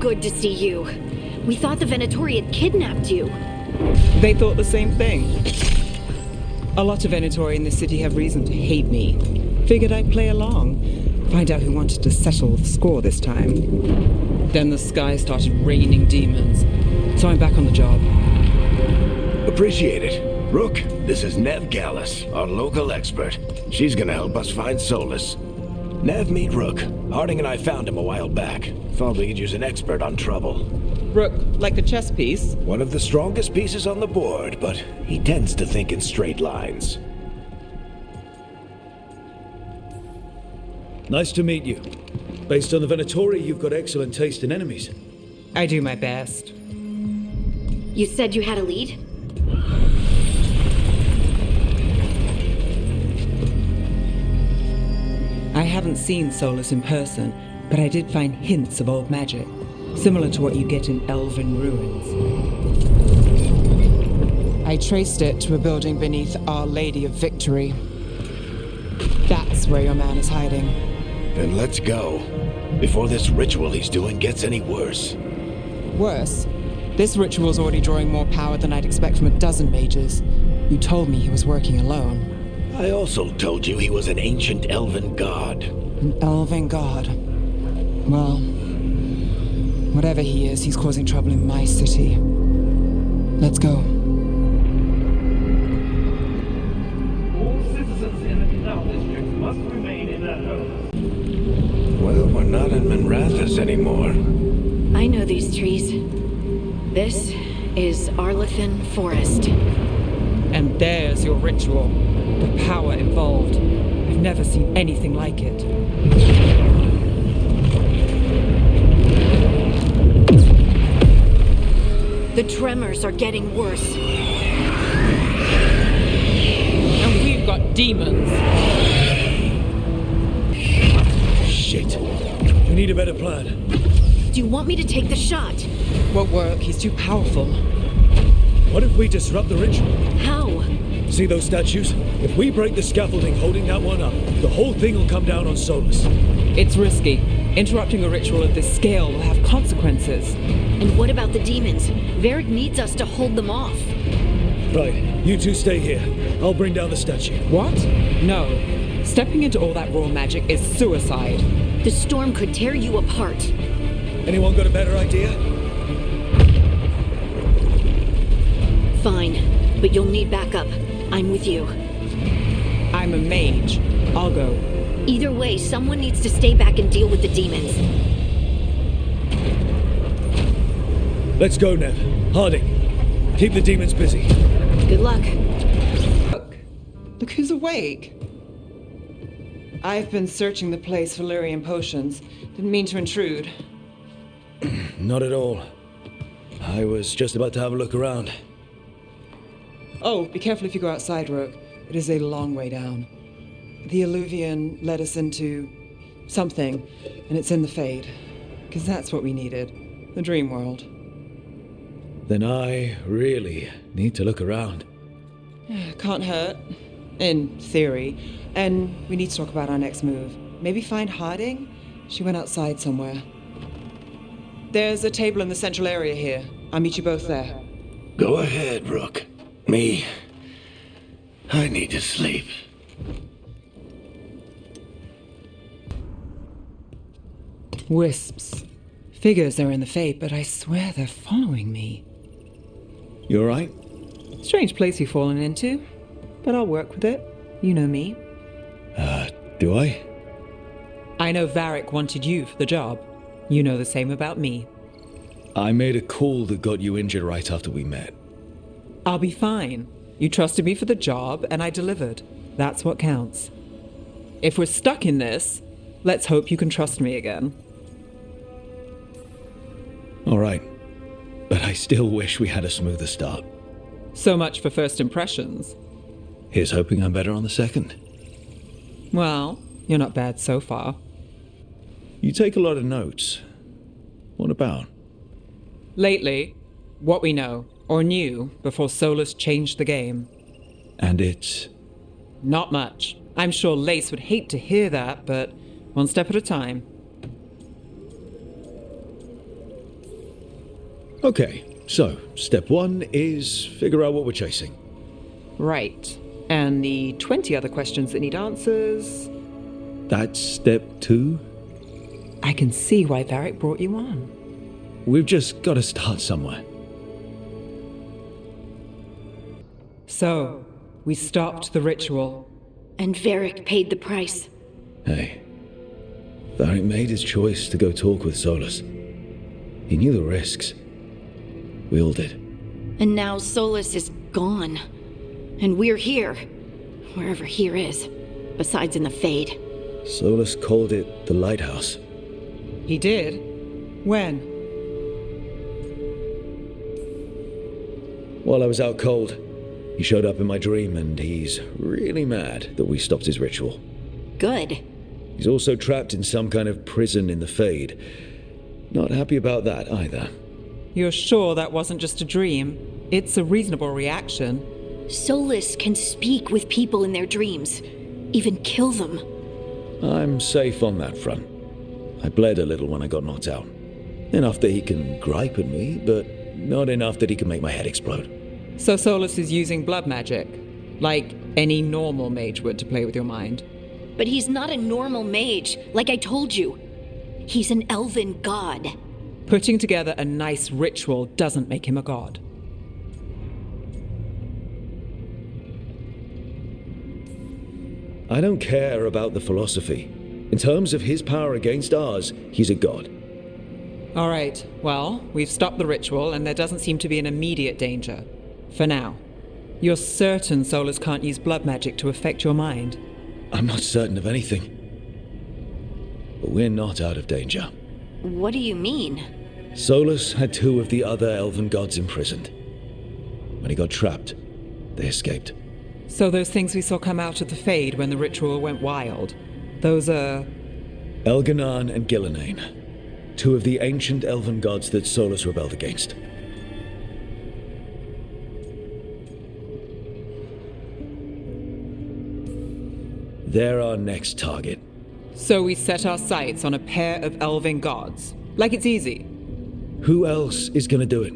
good to see you. We thought the Venatori had kidnapped you. They thought the same thing. A lot of Venatori in this city have reason to hate me. Figured I'd play along, find out who wanted to settle the score this time. Then the sky started raining demons, so I'm back on the job. Appreciate it. Rook, this is Neve Gallus, our local expert. She's gonna help us find Solus. Neve, meet Rook. Harding and I found him a while back. Thought we could use an expert on trouble. Rook, like the chess piece? One of the strongest pieces on the board, but he tends to think in straight lines. Nice to meet you. Based on the Venatori, you've got excellent taste in enemies. I do my best. You said you had a lead? I haven't seen Solus in person, but I did find hints of old magic, similar to what you get in elven ruins. I traced it to a building beneath Our Lady of Victory. That's where your man is hiding. Then let's go, before this ritual he's doing gets any worse. Worse, this ritual's already drawing more power than I'd expect from a dozen mages. You told me he was working alone. I also told you he was an ancient elven god. An elven god. Well, whatever he is, he's causing trouble in my city. Let's go. All citizens in the canal district must remain in their homes. Well, we're not in Manrathus anymore. I know these trees. This is Arlethan Forest. And there's your ritual. The power involved. I've never seen anything like it. The tremors are getting worse. And we've got demons. Shit. We need a better plan. Do you want me to take the shot? Won't work, he's too powerful. What if we disrupt the ritual? How? See those statues? If we break the scaffolding holding that one up, the whole thing will come down on Solus. It's risky. Interrupting a ritual of this scale will have consequences. And what about the demons? Varric needs us to hold them off. Right, you two stay here. I'll bring down the statue. What? No. Stepping into all that raw magic is suicide. The storm could tear you apart. Anyone got a better idea? Fine, but you'll need backup. I'm with you. I'm a mage. I'll go. Either way, someone needs to stay back and deal with the demons. Let's go, Neve. Harding, keep the demons busy. Good luck. Look who's awake. I've been searching the place for Lyrian potions. Didn't mean to intrude. Not at all. I was just about to have a look around. Oh, be careful if you go outside, Rook. It is a long way down. The Alluvian led us into something, and it's in the Fade. Because that's what we needed. The dream world. Then I really need to look around. Can't hurt. In theory. And we need to talk about our next move. Maybe find Harding? She went outside somewhere. There's a table in the central area here. I'll meet you both there. Go ahead, Rook. I need to sleep. Wisps. Figures are in the Fade, but I swear they're following me. You alright? Strange place you've fallen into, but I'll work with it. You know me. Do I? I know Varric wanted you for the job. You know the same about me. I made a call that got you injured right after we met. I'll be fine. You trusted me for the job, and I delivered. That's what counts. If we're stuck in this, let's hope you can trust me again. Alright. But I still wish we had a smoother start. So much for first impressions. Here's hoping I'm better on the second. Well, you're not bad so far. You take a lot of notes. What about? Lately, what we know, or knew, before Solus changed the game. And it's... Not much. I'm sure Lace would hate to hear that, but one step at a time. Okay, so step 1 is figure out what we're chasing. Right. And the 20 other questions that need answers. That's step 2? I can see why Varric brought you on. We've just got to start somewhere. So, we stopped the ritual. And Varric paid the price. Hey, Varric made his choice to go talk with Solus. He knew the risks. We all did. And now Solus is gone. And we're here. Wherever here is. Besides in the Fade. Solus called it the Lighthouse. He did? When? While I was out cold, he showed up in my dream and he's really mad that we stopped his ritual. Good. He's also trapped in some kind of prison in the Fade. Not happy about that either. You're sure that wasn't just a dream? It's a reasonable reaction. Solus can speak with people in their dreams. Even kill them. I'm safe on that front. I bled a little when I got knocked out. Enough that he can gripe at me, but not enough that he can make my head explode. So Solus is using blood magic, like any normal mage would to play with your mind. But he's not a normal mage, like I told you. He's an elven god. Putting together a nice ritual doesn't make him a god. I don't care about the philosophy. In terms of his power against ours, he's a god. All right, well, we've stopped the ritual and there doesn't seem to be an immediate danger. For now. You're certain Solus can't use blood magic to affect your mind? I'm not certain of anything. But we're not out of danger. What do you mean? Solus had 2 of the other elven gods imprisoned. When he got trapped, they escaped. So those things we saw come out of the Fade when the ritual went wild, those are... Elganan and Gillenane, 2 of the ancient elven gods that Solus rebelled against. They're our next target. So we set our sights on a pair of elven gods. Like it's easy. Who else is gonna do it?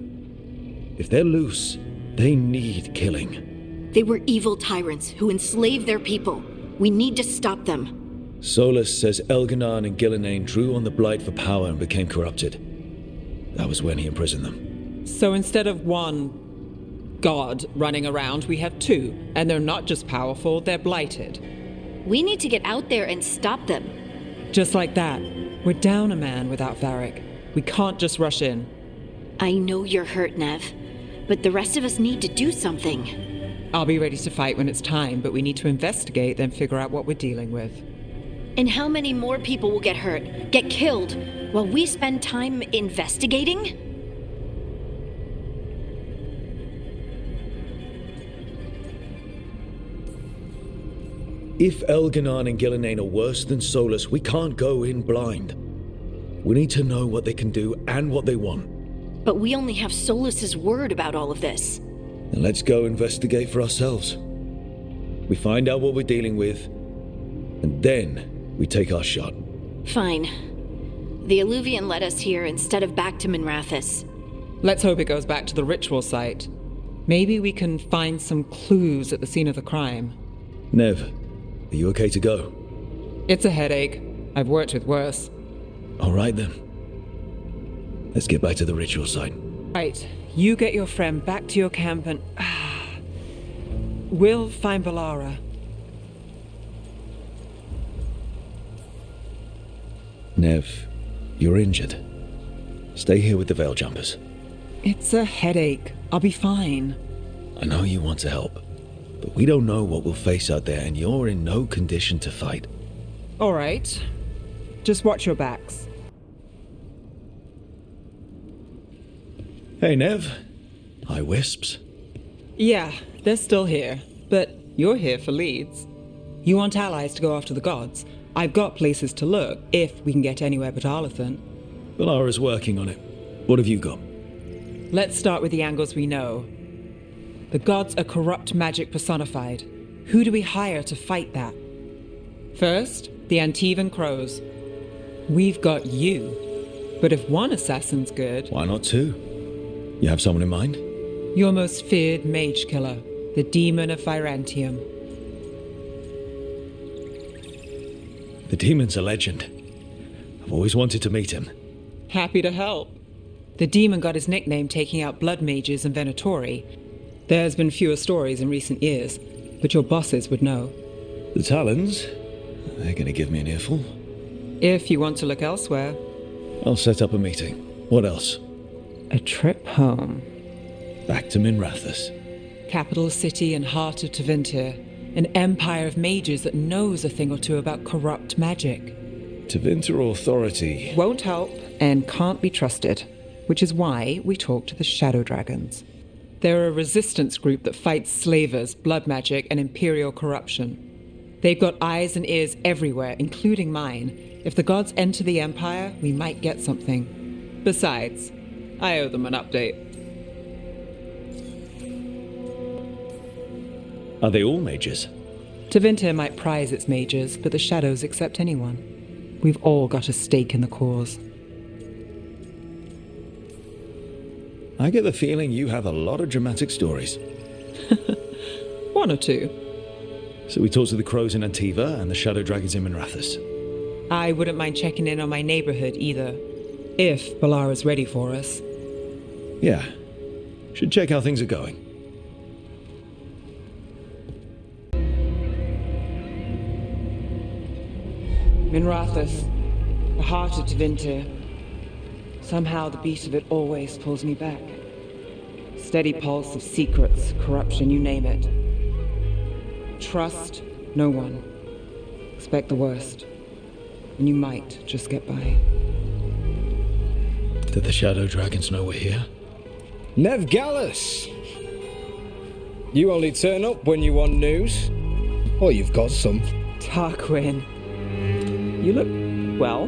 If they're loose, they need killing. They were evil tyrants who enslaved their people. We need to stop them. Solus says Elganan and Gillenane drew on the Blight for power and became corrupted. That was when he imprisoned them. So instead of one god running around, we have 2. And they're not just powerful, they're blighted. We need to get out there and stop them. Just like that. We're down a man without Varric. We can't just rush in. I know you're hurt, Neve. But the rest of us need to do something. I'll be ready to fight when it's time, but we need to investigate, then figure out what we're dealing with. And how many more people will get hurt, get killed, while we spend time investigating? If Elganan and Gillenane are worse than Solus, we can't go in blind. We need to know what they can do and what they want. But we only have Solus's word about all of this. Then let's go investigate for ourselves. We find out what we're dealing with, and then we take our shot. Fine. The Illuvian led us here instead of back to Minrathous. Let's hope it goes back to the ritual site. Maybe we can find some clues at the scene of the crime. Neve, are you okay to go? It's a headache. I've worked with worse. All right then. Let's get back to the ritual site. Right, you get your friend back to your camp and... we'll find Balara. Neve, you're injured. Stay here with the Veil Jumpers. It's a headache. I'll be fine. I know you want to help, but we don't know what we'll face out there, and you're in no condition to fight. All right. Just watch your backs. Hey, Neve. Hi, Wisps. Yeah, they're still here, but you're here for leads. You want allies to go after the gods. I've got places to look, if we can get anywhere but Arlathan. Balara's working on it. What have you got? Let's start with the angles we know. The gods are corrupt magic personified. Who do we hire to fight that? First, the Antivan Crows. We've got you. But if one assassin's good... Why not 2? You have someone in mind? Your most feared mage killer, the demon of Virantium. The demon's a legend. I've always wanted to meet him. Happy to help. The demon got his nickname taking out blood mages and Venatori. There's been fewer stories in recent years, but your bosses would know. The Talons? They're gonna give me an earful. If you want to look elsewhere. I'll set up a meeting. What else? A trip home. Back to Minrathous. Capital city and heart of Tevinter. An empire of mages that knows a thing or two about corrupt magic. Tevinter Authority. Won't help and can't be trusted, which is why we talk to the Shadow Dragons. They're a resistance group that fights slavers, blood magic, and imperial corruption. They've got eyes and ears everywhere, including mine. If the gods enter the Empire, we might get something. Besides, I owe them an update. Are they all mages? Tevinter might prize its mages, but the Shadows accept anyone. We've all got a stake in the cause. I get the feeling you have a lot of dramatic stories. One or two. So we talked to the crows in Antiva and the shadow dragons in Minrathous. I wouldn't mind checking in on my neighborhood either, if Balara's ready for us. Yeah. Should check how things are going. Minrathous, the heart of Tevinter. Somehow the beat of it always pulls me back. Steady pulse of secrets, corruption, you name it. Trust no one. Expect the worst. And you might just get by. Did the shadow dragons know we're here? Neve Gallus! You only turn up when you want news. Or you've got some. Tarquin. You look well.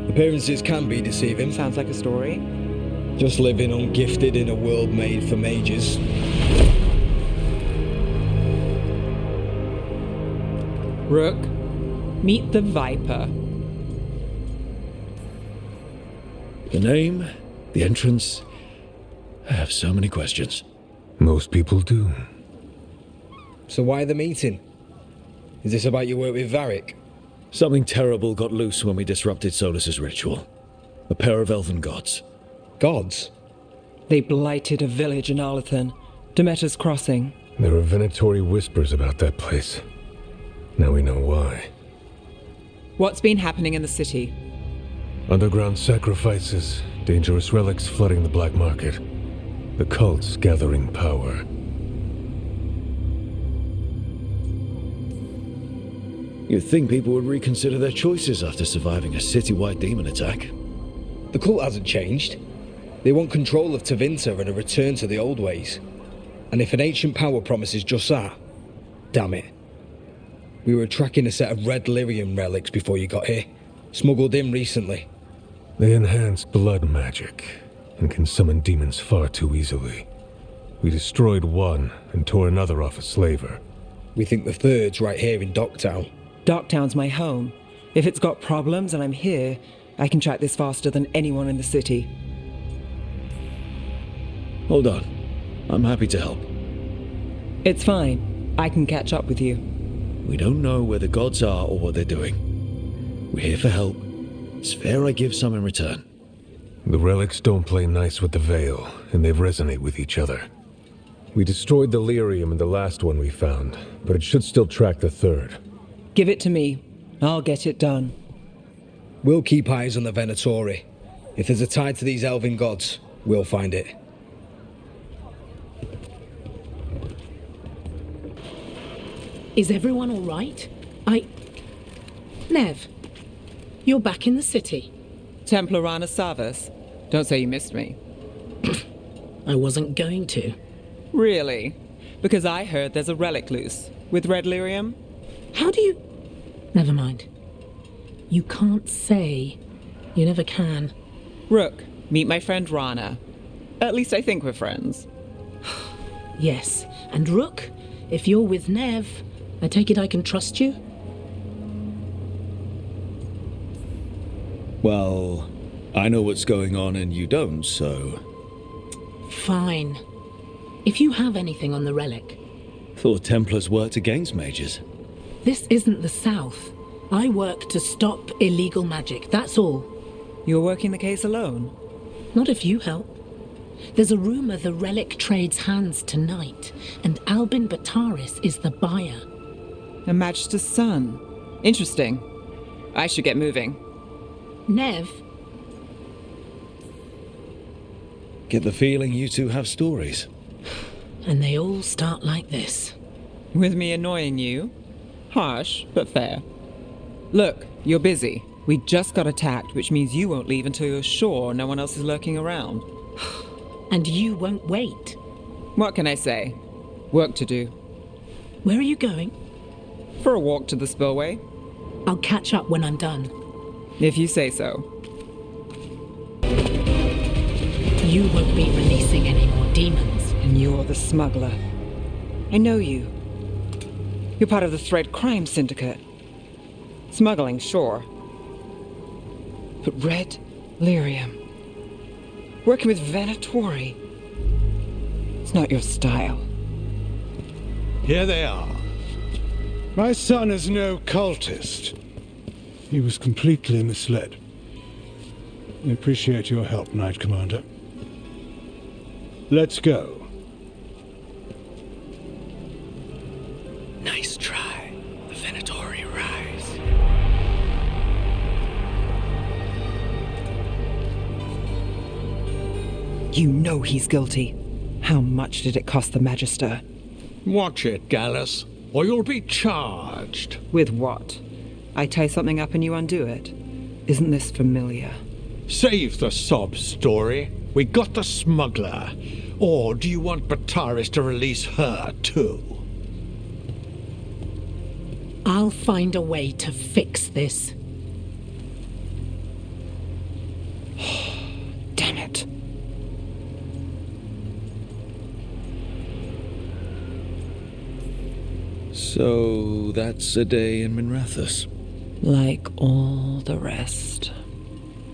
Appearances can be deceiving. Sounds like a story. Just living ungifted in a world made for mages. Rook, meet the Viper. The name, the entrance. I have so many questions. Most people do. So why the meeting? Is this about your work with Varric? Something terrible got loose when we disrupted Solus's ritual. A pair of elven gods. Gods? They blighted a village in Arlathan, Demeter's Crossing. There are Venatori whispers about that place. Now we know why. What's been happening in the city? Underground sacrifices, dangerous relics flooding the black market. The cults gathering power. You'd think people would reconsider their choices after surviving a citywide demon attack. The cult hasn't changed. They want control of Tevinter and a return to the old ways. And if an ancient power promises just that, damn it. We were tracking a set of red lyrium relics before you got here. Smuggled in recently. They enhance blood magic and can summon demons far too easily. We destroyed one and tore another off a slaver. We think the third's right here in Docktown. Docktown's my home. If it's got problems and I'm here, I can track this faster than anyone in the city. Hold on. I'm happy to help. It's fine. I can catch up with you. We don't know where the gods are or what they're doing. We're here for help. It's fair I give some in return. The relics don't play nice with the Veil, and they resonate with each other. We destroyed the lyrium in the last one we found, but it should still track the third. Give it to me. I'll get it done. We'll keep eyes on the Venatori. If there's a tie to these elven gods, we'll find it. Is everyone all right? Neve, you're back in the city. Templarana Savas. Don't say you missed me. I wasn't going to. Really? Because I heard there's a relic loose. With red lyrium? How do you... Never mind. You can't say. You never can. Rook, meet my friend Rana. At least I think we're friends. Yes, and Rook, if you're with Neve, I take it I can trust you? Well, I know what's going on and you don't, so... Fine. If you have anything on the relic. Thought Templars worked against mages. This isn't the South. I work to stop illegal magic, that's all. You're working the case alone? Not if you help. There's a rumor the relic trades hands tonight, and Albin Bataris is the buyer. A Magister's son. Interesting. I should get moving. Neve, Get the feeling you two have stories. and they all start like this. With me annoying you? Harsh, but fair. Look, you're busy. We just got attacked, which means you won't leave until you're sure no one else is lurking around. And you won't wait. What can I say? Work to do. Where are you going? For a walk to the spillway, I'll catch up when I'm done. if you say so. You won't be releasing any more demons. And you're the smuggler. I know you. You're part of the Thread Crime Syndicate. Smuggling, sure. But red lyrium. Working with Venatori. It's not your style. Here they are. My son is no cultist. He was completely misled. I appreciate your help, Knight Commander. Let's go. Nice try. The Venatori rise. You know he's guilty. How much did it cost the Magister? Watch it, Gallus, or you'll be charged. With what? I tie something up and you undo it. Isn't this familiar? Save the sob story. We got the smuggler. Or do you want Bataris to release her, too? I'll find a way to fix this. Damn it. So that's a day in Minrathous. Like all the rest.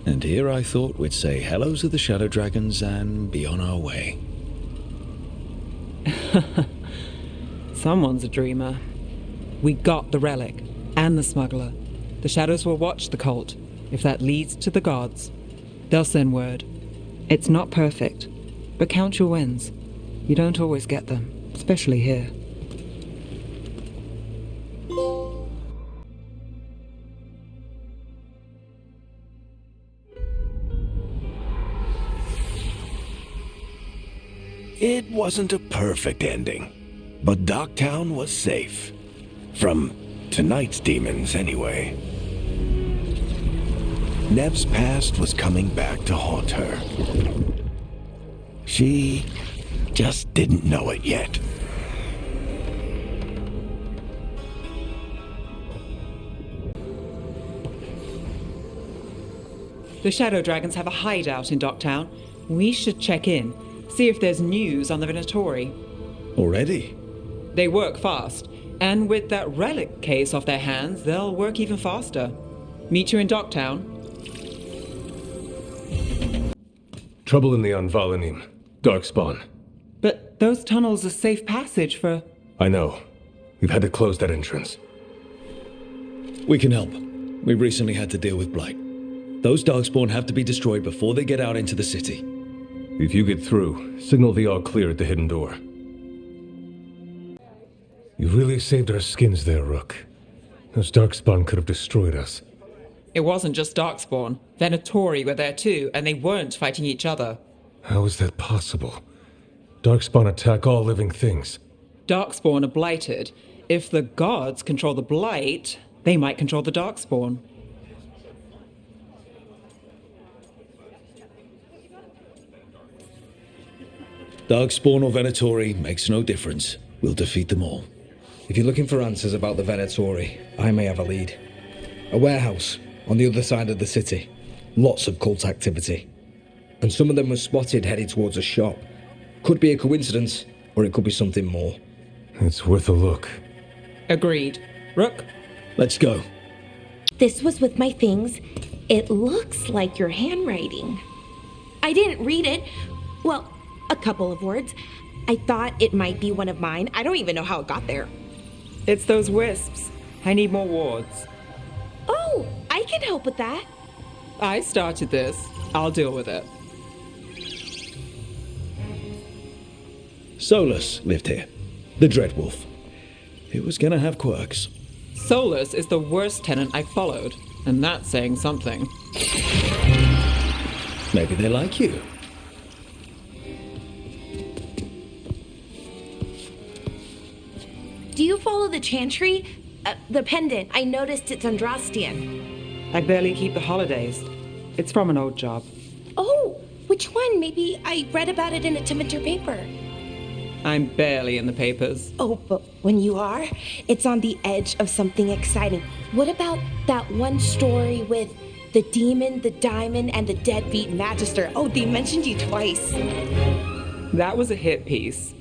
And here I thought we'd say hello to the Shadow Dragons and be on our way. Someone's a dreamer. We got the relic and the smuggler. The shadows will watch the cult. If that leads to the gods, they'll send word. It's not perfect, but count your wins. You don't always get them, especially here. It wasn't a perfect ending, but Docktown was safe. From tonight's demons, anyway. Neve's past was coming back to haunt her. She just didn't know it yet. The Shadow Dragons have a hideout in Docktown. We should check in, see if there's news on the Venatori. Already? They work fast, and with that relic case off their hands, they'll work even faster. Meet you in Docktown. Trouble in the Anvalanim. Darkspawn. But those tunnels are safe passage for... I know. We've had to close that entrance. We can help. We recently had to deal with Blight. Those Darkspawn have to be destroyed before they get out into the city. If you get through, signal the all clear at the hidden door. You really saved our skins there, Rook. Those Darkspawn could have destroyed us. It wasn't just Darkspawn. Venatori were there too, and they weren't fighting each other. How is that possible? Darkspawn attack all living things. Darkspawn are blighted. If the gods control the blight, they might control the Darkspawn. Darkspawn or Venatori makes no difference. We'll defeat them all. If you're looking for answers about the Venatori, I may have a lead. A warehouse on the other side of the city. Lots of cult activity. And some of them were spotted heading towards a shop. Could be a coincidence, or it could be something more. It's worth a look. Agreed. Rook? Let's go. This was with my things. It looks like your handwriting. I didn't read it. Well, A couple of words. I thought it might be one of mine. I don't even know how it got there. It's those wisps. I need more wards. Oh, I can help with that. I started this. I'll deal with it. Solus lived here. The Dreadwolf. It was gonna have quirks. Solus is the worst tenant I followed, and that's saying something. Maybe they like you. Do you follow the chantry? The pendant. I noticed it's Andrastian. I barely keep the holidays. It's from an old job. Oh, which one? Maybe I read about it in a Tevinter paper. I'm barely in the papers. Oh, but when you are, it's on the edge of something exciting. What about that one story with the demon, the diamond, and the deadbeat magister? Oh, they mentioned you twice. That was a hit piece.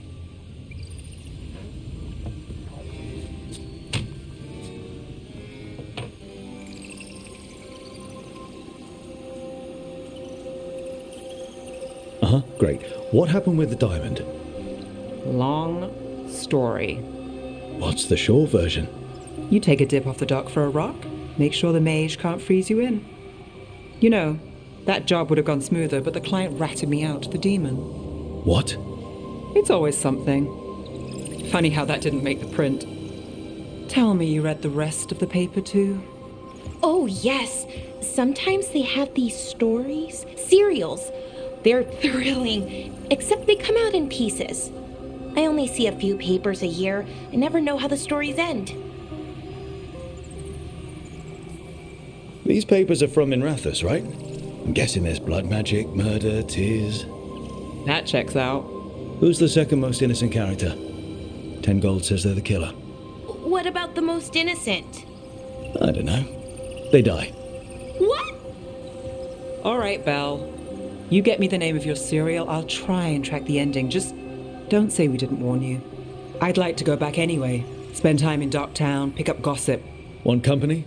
Great. What happened with the diamond? Long story. What's the short version? You take a dip off the dock for a rock, make sure the mage can't freeze you in. You know, that job would have gone smoother, but the client ratted me out to the demon. What? It's always something. Funny how that didn't make the print. Tell me you read the rest of the paper too? Oh, yes. Sometimes they have these stories, serials. They're thrilling, except they come out in pieces. I only see a few papers a year. I never know how the stories end. These papers are from Minrathous, right? I'm guessing there's blood magic, murder, tears. That checks out. Who's the second most innocent character? 10 gold says they're the killer. What about the most innocent? I don't know. They die. What? All right, Belle. You get me the name of your serial, I'll try and track the ending. Just don't say we didn't warn you. I'd like to go back anyway. Spend time in Docktown, pick up gossip. Want company?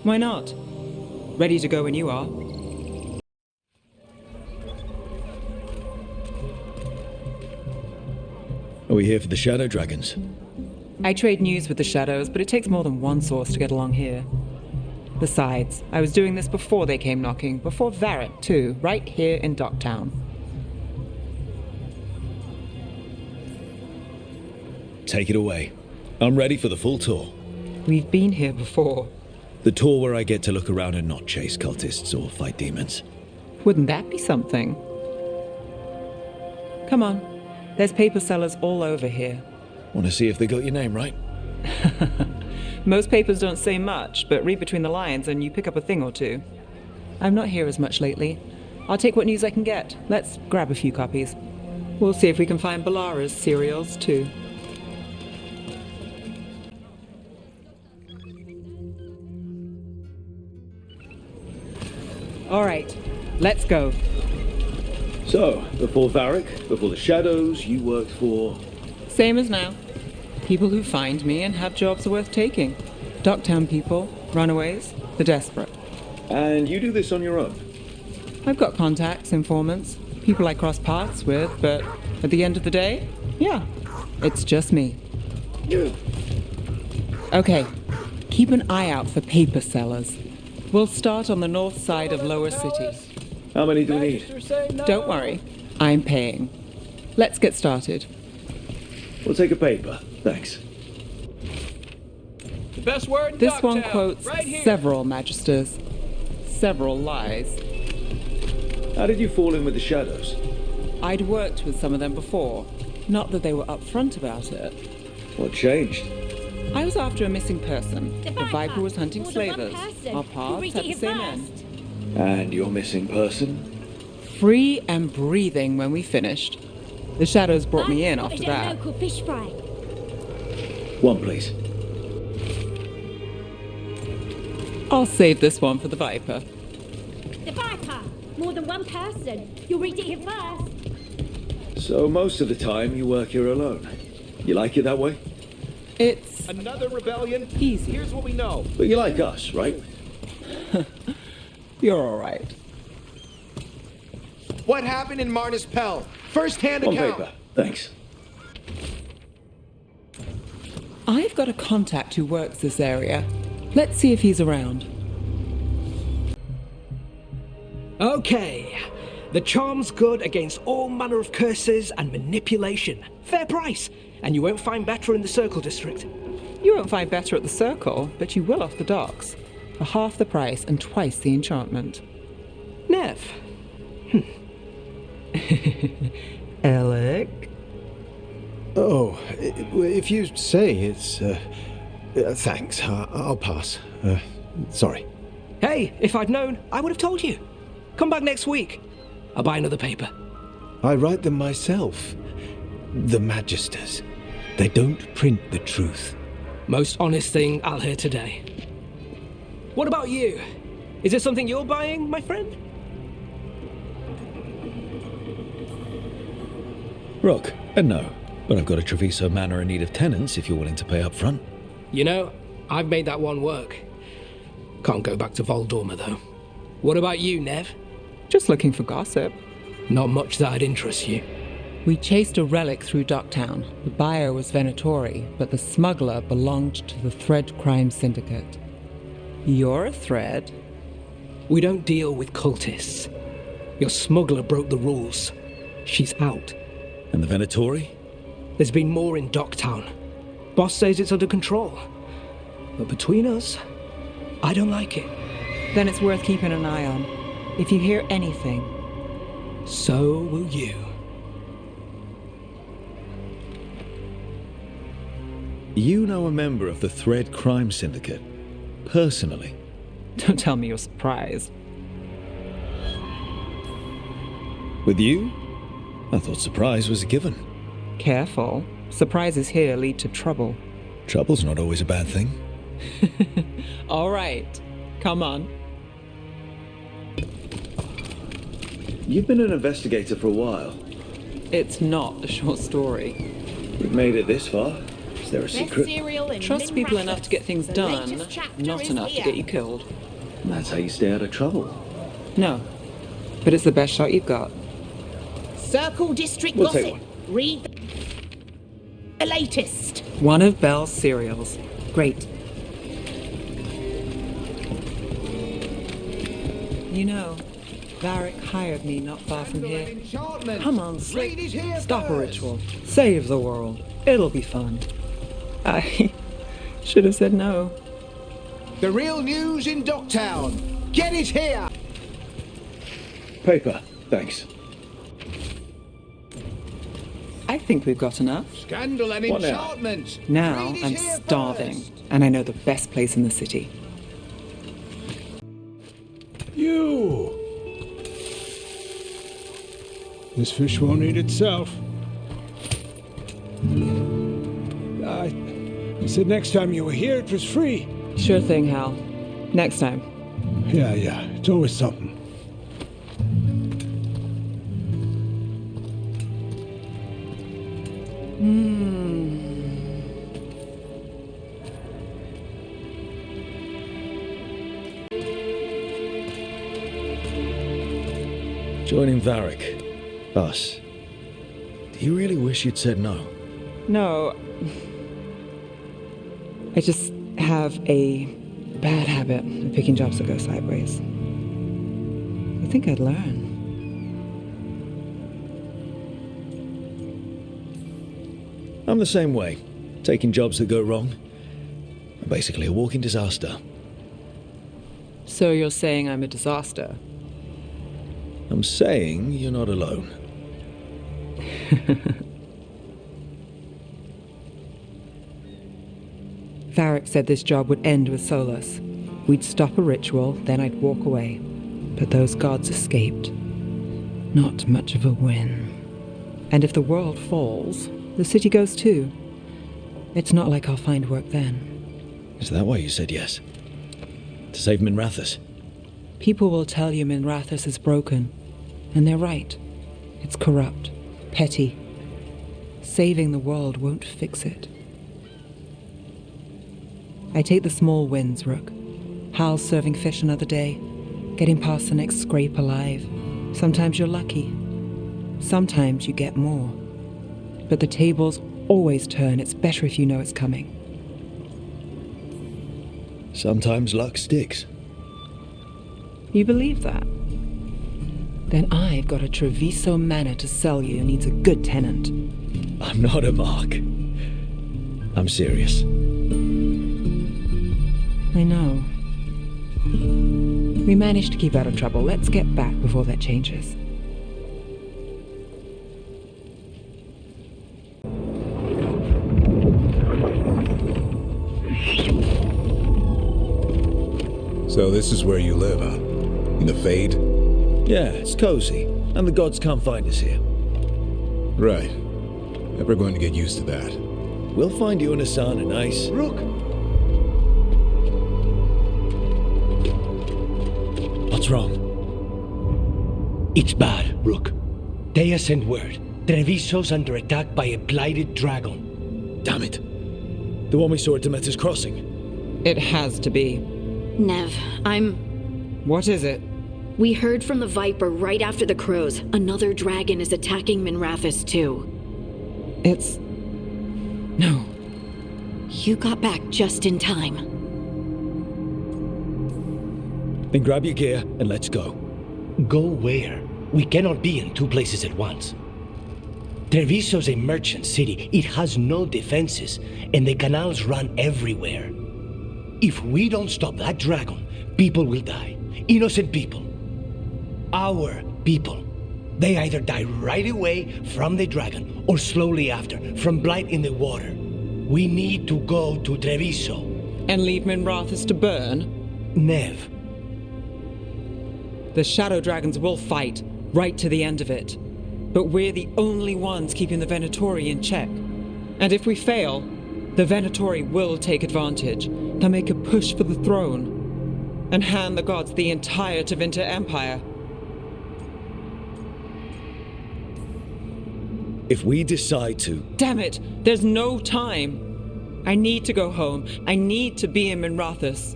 Why not? Ready to go when you are. Are we here for the Shadow Dragons? I trade news with the Shadows, but it takes more than one source to get along here. Besides, I was doing this before they came knocking, before Varret, too, right here in Docktown. Take it away. I'm ready for the full tour. We've been here before. The tour where I get to look around and not chase cultists or fight demons. Wouldn't that be something? Come on. There's paper sellers all over here. Want to see if they got your name right? Most papers don't say much, but read between the lines and you pick up a thing or two. I'm not here as much lately. I'll take what news I can get. Let's grab a few copies. We'll see if we can find Balara's serials, too. All right, let's go. So, before Varric, before the Shadows, you worked for... Same as now. People who find me and have jobs worth taking. Docktown people, runaways, the desperate. And you do this on your own? I've got contacts, informants, people I cross paths with, but at the end of the day, yeah, it's just me. Okay, keep an eye out for paper sellers. We'll start on the north side of Lower City. How many do we need? Don't worry, I'm paying. Let's get started. We'll take a paper. Thanks. The best word in This one Dogtown, quotes right here. several magisters, several lies. How did you fall in with the Shadows? I'd worked with some of them before. Not that they were upfront about it. What changed? I was after a missing person. The Viper. Viper was hunting More than one slavers. person. Our You paths read had it the same first. end. And your missing person? Free and breathing when we finished. The Shadows brought me in after that. Local fish fry. One, please. I'll save this one for the Viper. The Viper. More than one person. You'll read it here first. So most of the time you work here alone. You like it that way? It's Another rebellion? easy. Here's what we know. But you like us, right? You're all right. what happened in Marnus Pell. First-hand On account. paper. Thanks. I've got a contact who works this area. Let's see if he's around. Okay. The charm's good against all manner of curses and manipulation. Fair price. And you won't find better in the Circle District. You won't find better at the Circle, but you will off the docks. For half the price and twice the enchantment. Neve. Alec? Oh, if you say it's... thanks, I'll pass. Sorry. Hey, if I'd known, I would have told you. Come back next week. I'll buy another paper. I write them myself. The Magisters. They don't print the truth. Most honest thing I'll hear today. What about you? Is it something you're buying, my friend? Rook, no. But I've got a Treviso Manor in need of tenants if you're willing to pay up front. You know, I've made that one work. Can't go back to Voldorma, though. What about you, Neve? Just looking for gossip. Not much that'd interest you. We chased a relic through Docktown. The buyer was Venatori, but the smuggler belonged to the Thread Crime Syndicate. You're a Thread? We don't deal with cultists. Your smuggler broke the rules. She's out. And the Venatori? There's been more in Docktown. Boss says it's under control. But between us, I don't like it. Then it's worth keeping an eye on. If you hear anything, so will you. You know a member of the Thread Crime Syndicate? Personally? Don't tell me you're surprised. With you? I thought surprise was a given. Careful. Surprises here lead to trouble. Trouble's not always a bad thing. All right. Come on. You've been an investigator for a while. It's not a short story. You've made it this far. Is there a secret? Trust people enough to get things done, not enough to get you killed. And that's how you stay out of trouble. No. But it's the best shot you've got. Circle District We'll take Gossip. one. Read the latest. One of Belle's cereals. Great. You know, Varric hired me not far from here. Come on, Slick. Stop a ritual. Save the world. It'll be fun. I should have said no. The real news in Docktown. Get it here. Paper, thanks. I think we've got enough. Scandal and What now? enchantment. Now Read it I'm here starving, first. and I know the best place in the city. You! This fish won't eat itself. I said next time you were here it was free. Sure thing, Hal. Next time. Yeah, it's always something. Joining Varric. Us. Do you really wish you'd said no? No. I just have a bad habit of picking jobs that go sideways. I think I'd learn. I'm the same way. Taking jobs that go wrong. I'm basically a walking disaster. So you're saying I'm a disaster? I'm saying you're not alone. Varric said this job would end with Solus. We'd stop a ritual, then I'd walk away. But those gods escaped. Not much of a win. And if the world falls, the city goes too. It's not like I'll find work then. Is that why you said yes? To save Minrathous? People will tell you Minrathous is broken. And they're right. It's corrupt, petty. Saving the world won't fix it. I take the small wins, Rook. Hal's serving fish another day, getting past the next scrape alive. Sometimes you're lucky, Sometimes you get more. But the tables always turn. It's better if you know it's coming. Sometimes luck sticks. You believe that? Then I've got a Treviso manor to sell you. Needs a good tenant. I'm not a mark. I'm serious. I know. We managed to keep out of trouble. Let's get back before that changes. So this is where you live, huh? In the Fade? Yeah, it's cozy, and the gods can't find us here. Right. Never going to get used to that. We'll find you and Hassan a nice... Rook! What's wrong? It's bad, Rook. They sent word. Treviso's under attack by a blighted dragon. Damn it. The one we saw at Demeter's Crossing. It has to be. Nev, What is it? We heard from the Viper right after the crows. Another dragon is attacking Minrathous too. It's... No. You got back just in time. Then grab your gear and let's go. Go where? We cannot be in two places at once. Treviso's a merchant city. It has no defenses, and the canals run everywhere. If we don't stop that dragon, people will die. Innocent people. Our people. They either die right away from the dragon, or slowly after, from blight in the water. We need to go to Treviso. And leave Minrathous to burn? Neve. The Shadow Dragons will fight, right to the end of it. But we're the only ones keeping the Venatori in check. And if we fail, the Venatori will take advantage. They'll make a push for the throne. And hand the gods the entire Tevinter Empire. If we decide to... Damn it! There's no time! I need to go home. I need to be in Minrathous.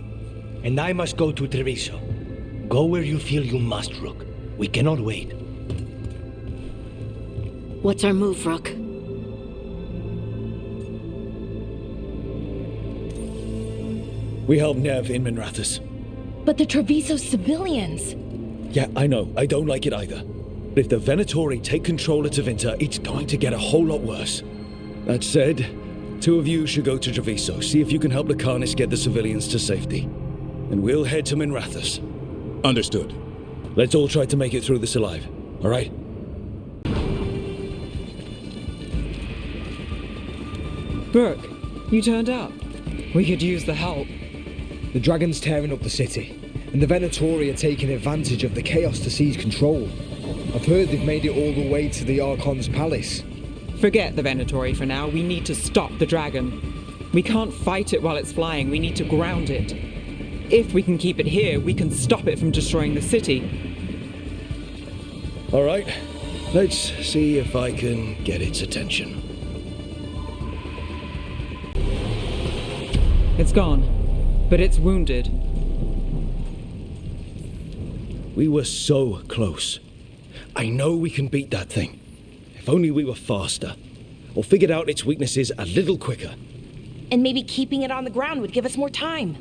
And I must go to Treviso. Go where you feel you must, Rook. We cannot wait. What's our move, Rook? We help Neve in Minrathous. But the Treviso civilians... Yeah, I know. I don't like it either. But if the Venatori take control of Tevinter, it's going to get a whole lot worse. That said, two of you should go to Treviso, see if you can help Lucanus get the civilians to safety. And we'll head to Minrathous. Understood. Let's all try to make it through this alive, all right? Brooke, you turned up. We could use the help. The dragon's tearing up the city, and the Venatori are taking advantage of the chaos to seize control. I've heard they've made it all the way to the Archon's palace. Forget the Venatori for now. We need to stop the dragon. We can't fight it while it's flying. We need to ground it. If we can keep it here, we can stop it from destroying the city. All right. Let's see if I can get its attention. It's gone, but it's wounded. We were so close. I know we can beat that thing. If only we were faster, or figured out its weaknesses a little quicker. And maybe keeping it on the ground would give us more time.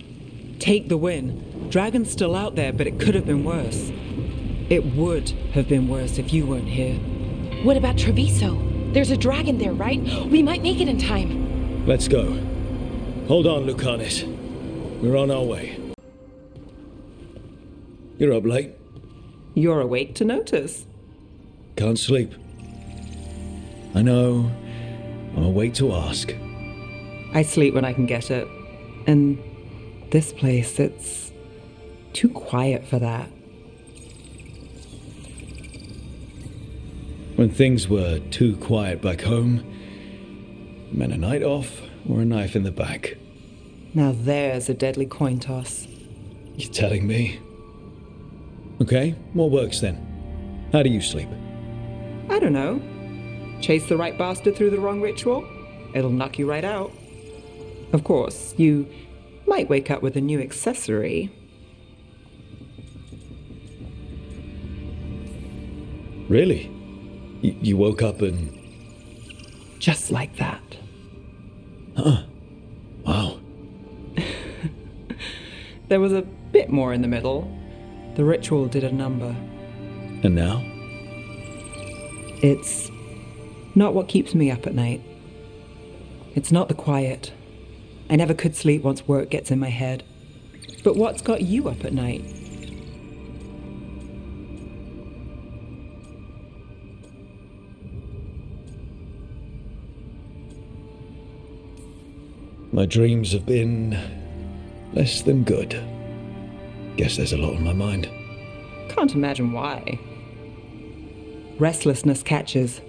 Take the win. Dragon's still out there, but it could have been worse. It would have been worse if you weren't here. What about Treviso? There's a dragon there, right? We might make it in time. Let's go. Hold on, Lucanus. We're on our way. You're up late. You're awake to notice. Can't sleep. I know. I'm awake to ask. I sleep when I can get it. And this place, it's too quiet for that. When things were too quiet back home, it meant a night off or a knife in the back. Now there's a deadly coin toss. You're telling me? Okay, what works then? How do you sleep? I don't know. Chase the right bastard through the wrong ritual? It'll knock you right out. Of course, you might wake up with a new accessory. Really? You woke up and... Just like that. Huh. Wow. There was a bit more in the middle. The ritual did a number. And now? It's not what keeps me up at night. It's not the quiet. I never could sleep once work gets in my head. But what's got you up at night? My dreams have been less than good. Guess there's a lot on my mind. Can't imagine why. Restlessness catches.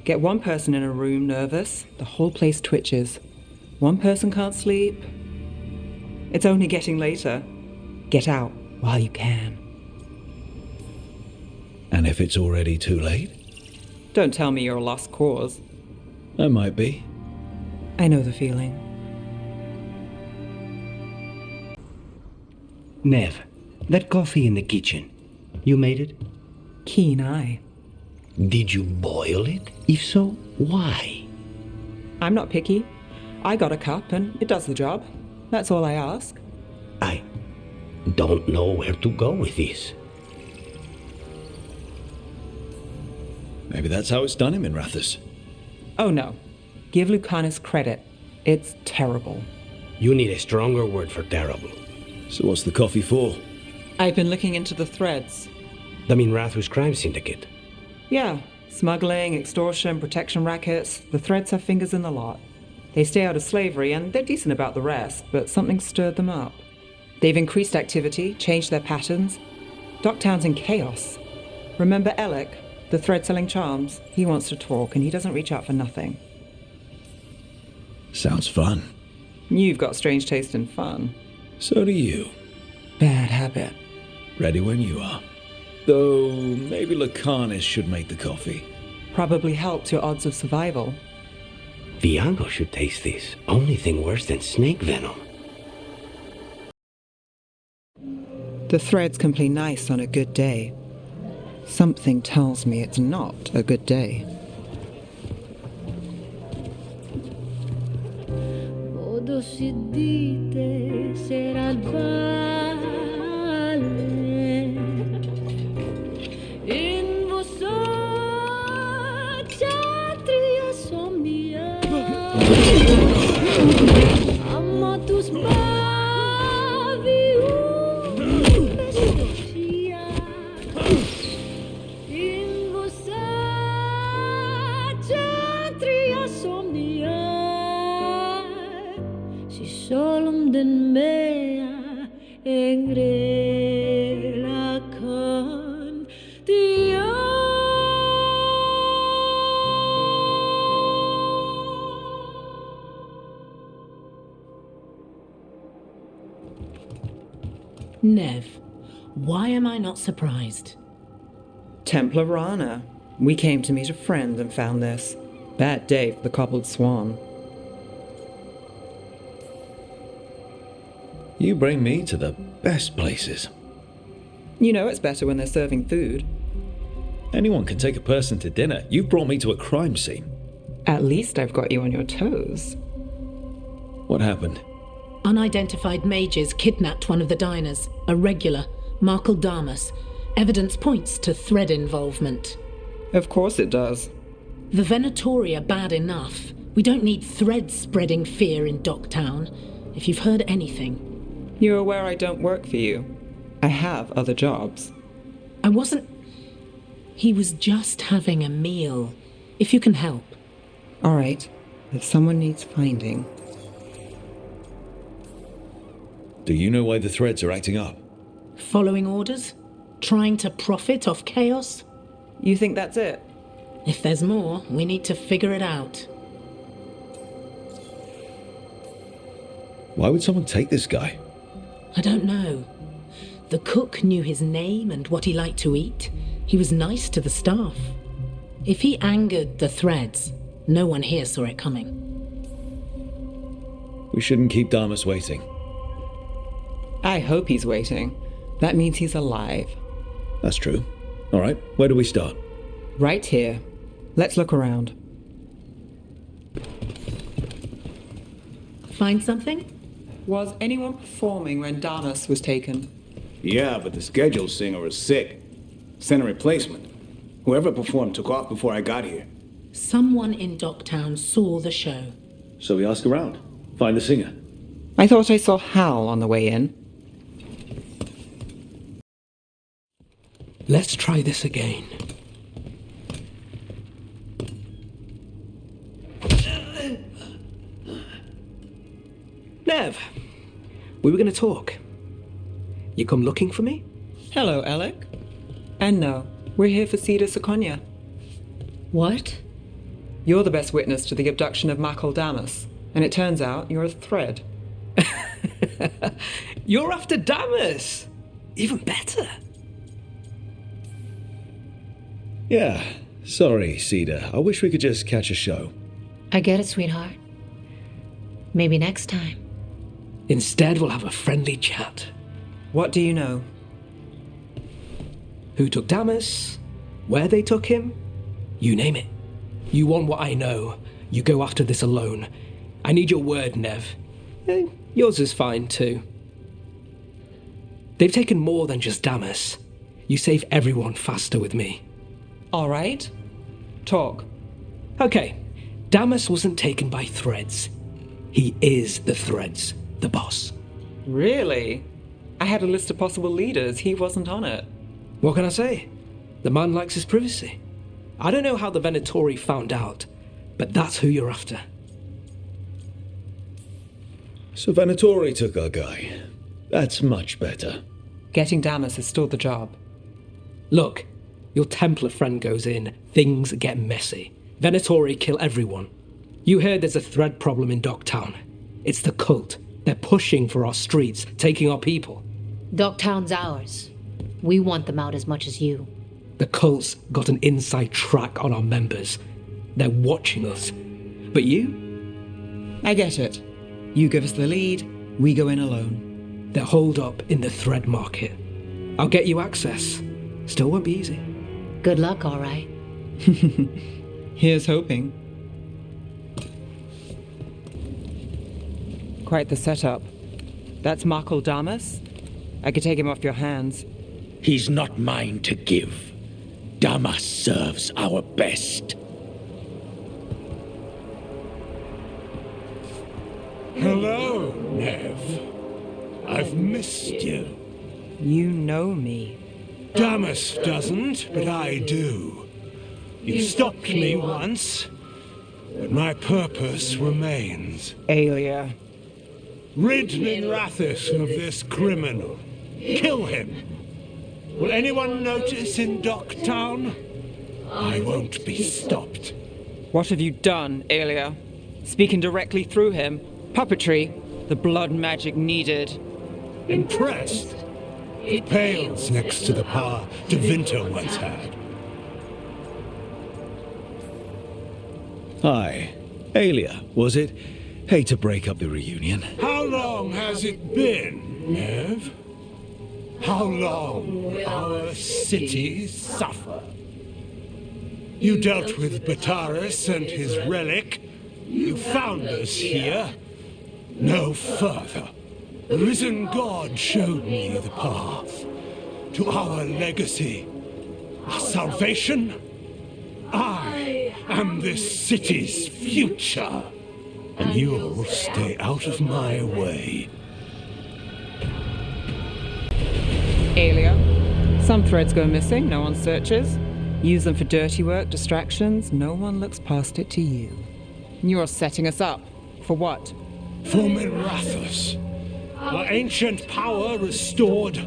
Get one person in a room nervous, the whole place twitches. One person can't sleep. It's only getting later. Get out while you can. And if it's already too late? Don't tell me you're a lost cause. I might be. I know the feeling. Neve, that coffee in the kitchen, you made it? Keen eye. Did you boil it? If so, why? I'm not picky. I got a cup and it does the job. That's all I ask. I don't know where to go with this. Maybe that's how it's done him in Rathus. Oh no. Give Lucanus credit. It's terrible. You need a stronger word for terrible. So what's the coffee for? I've been looking into the threads. The Minrathus crime syndicate. Yeah. Smuggling, extortion, protection rackets. The threads have fingers in the lot. They stay out of slavery and they're decent about the rest, but something stirred them up. They've increased activity, changed their patterns. Docktown's in chaos. Remember Alec, the thread-selling charms? He wants to talk and he doesn't reach out for nothing. Sounds fun. You've got strange taste in fun. So do you. Bad habit. Ready when you are. Though, maybe Lucanus should make the coffee. Probably helps your odds of survival. Viago should taste this. Only thing worse than snake venom. The threads can play nice on a good day. Something tells me it's not a good day. Neve, why am I not surprised? Templar Rana. We came to meet a friend and found this. Bad day for the cobbled swan. You bring me to the best places. You know it's better when they're serving food. Anyone can take a person to dinner. You've brought me to a crime scene. At least I've got you on your toes. What happened? Unidentified mages kidnapped one of the diners, a regular, Markle Damas. Evidence points to thread involvement. Of course it does. The Venatori are bad enough. We don't need threads spreading fear in Docktown. If you've heard anything. You're aware I don't work for you. I have other jobs. I wasn't... He was just having a meal. If you can help. All right. If someone needs finding... Do you know why the threads are acting up? Following orders? Trying to profit off chaos? You think that's it? If there's more, we need to figure it out. Why would someone take this guy? I don't know. The cook knew his name and what he liked to eat. He was nice to the staff. If he angered the threads, no one here saw it coming. We shouldn't keep Damas waiting. I hope he's waiting. That means he's alive. That's true. All right, where do we start? Right here. Let's look around. Find something? Was anyone performing when Damas was taken? Yeah, but the schedule singer is sick. Sent a replacement. Whoever performed took off before I got here. Someone in Docktown saw the show. So we ask around. Find the singer. I thought I saw Hal on the way in. Let's try this again. Neve, we were going to talk. You come looking for me? Hello, Alec. And no, we're here for Cedar Seconia. What? You're the best witness to the abduction of Makal Damas, and it turns out you're a thread. You're after Damas! Even better. Yeah. Sorry, Cedar. I wish we could just catch a show. I get it, sweetheart. Maybe next time. Instead, we'll have a friendly chat. What do you know? Who took Damas? Where they took him? You name it. You want what I know. You go after this alone. I need your word, Neve. Yours is fine, too. They've taken more than just Damas. You save everyone faster with me. All right. Talk. Okay. Damas wasn't taken by Threads. He is the Threads, the boss. Really? I had a list of possible leaders. He wasn't on it. What can I say? The man likes his privacy. I don't know how the Venatori found out, but that's who you're after. So Venatori took our guy. That's much better. Getting Damas is still the job. Look, your Templar friend goes in, things get messy. Venatori kill everyone. You heard there's a thread problem in Docktown. It's the cult. They're pushing for our streets, taking our people. Docktown's ours. We want them out as much as you. The cult's got an inside track on our members. They're watching us. But you? I get it. You give us the lead, we go in alone. They're holed up in the thread market. I'll get you access. Still won't be easy. Good luck, all right. Here's hoping. Quite the setup. That's Makal Damas. I could take him off your hands. He's not mine to give. Damas serves our best. Hello, Neve. I've missed you. You know me. Damas doesn't, but I do. You stopped me once, but my purpose remains. Aelia. Rid Minrathis of this criminal. Kill him. Will anyone notice in Docktown? I won't be stopped. What have you done, Aelia? Speaking directly through him. Puppetry. The blood magic needed. Impressed? It pales next to the power Devinter once had. Hi. Aelia, was it? Hate to break up the reunion. How long has it been, Neve? How long will our city suffer? You dealt with Bataris and his relic. You found us here. No further. The risen God showed me the path to our legacy, our salvation. I am this city's future, and you'll stay out of my way. Aelia, some threads go missing, no one searches. Use them for dirty work, distractions, no one looks past it to you. You're setting us up. For what? For Minrathis. Our ancient power restored,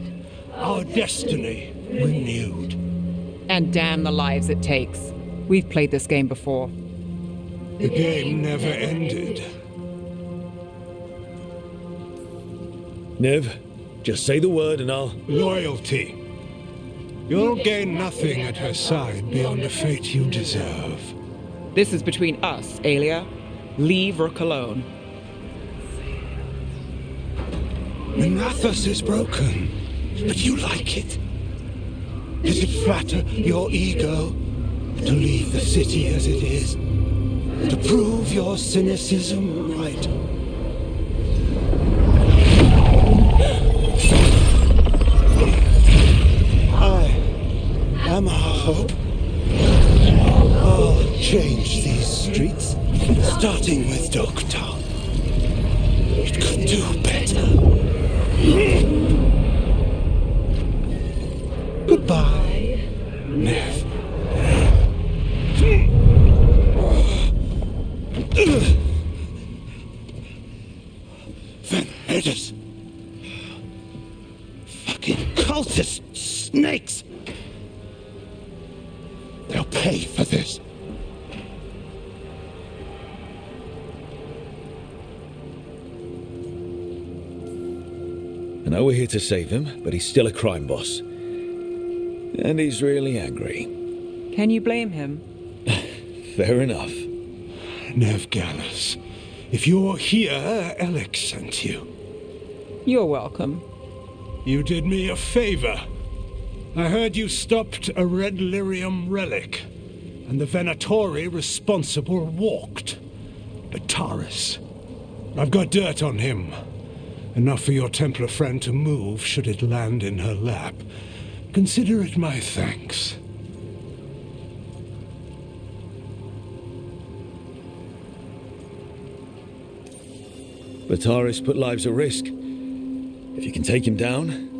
our destiny renewed. And damn the lives it takes. We've played this game before. The game never ended. Neve, just say the word and I'll... Loyalty. You'll gain nothing at her side beyond a fate you deserve. This is between us, Aelia. Leave Rook alone. Minrathis is broken, but you like it. Does it flatter your ego? To leave the city as it is. To prove your cynicism right. I am our hope. I'll change these streets, starting with Dogtown. It could do better. Goodbye, Neve. Vendettas. Fucking cultist snakes. They'll pay for this. I know we're here to save him, but he's still a crime boss. And he's really angry. Can you blame him? Fair enough. Neve Gallus, if you're here, Alex sent you. You're welcome. You did me a favor. I heard you stopped a red lyrium relic, and the Venatori responsible walked. Bataris. I've got dirt on him. Enough for your Templar friend to move should it land in her lap. Consider it my thanks. Bataris put lives at risk. If you can take him down...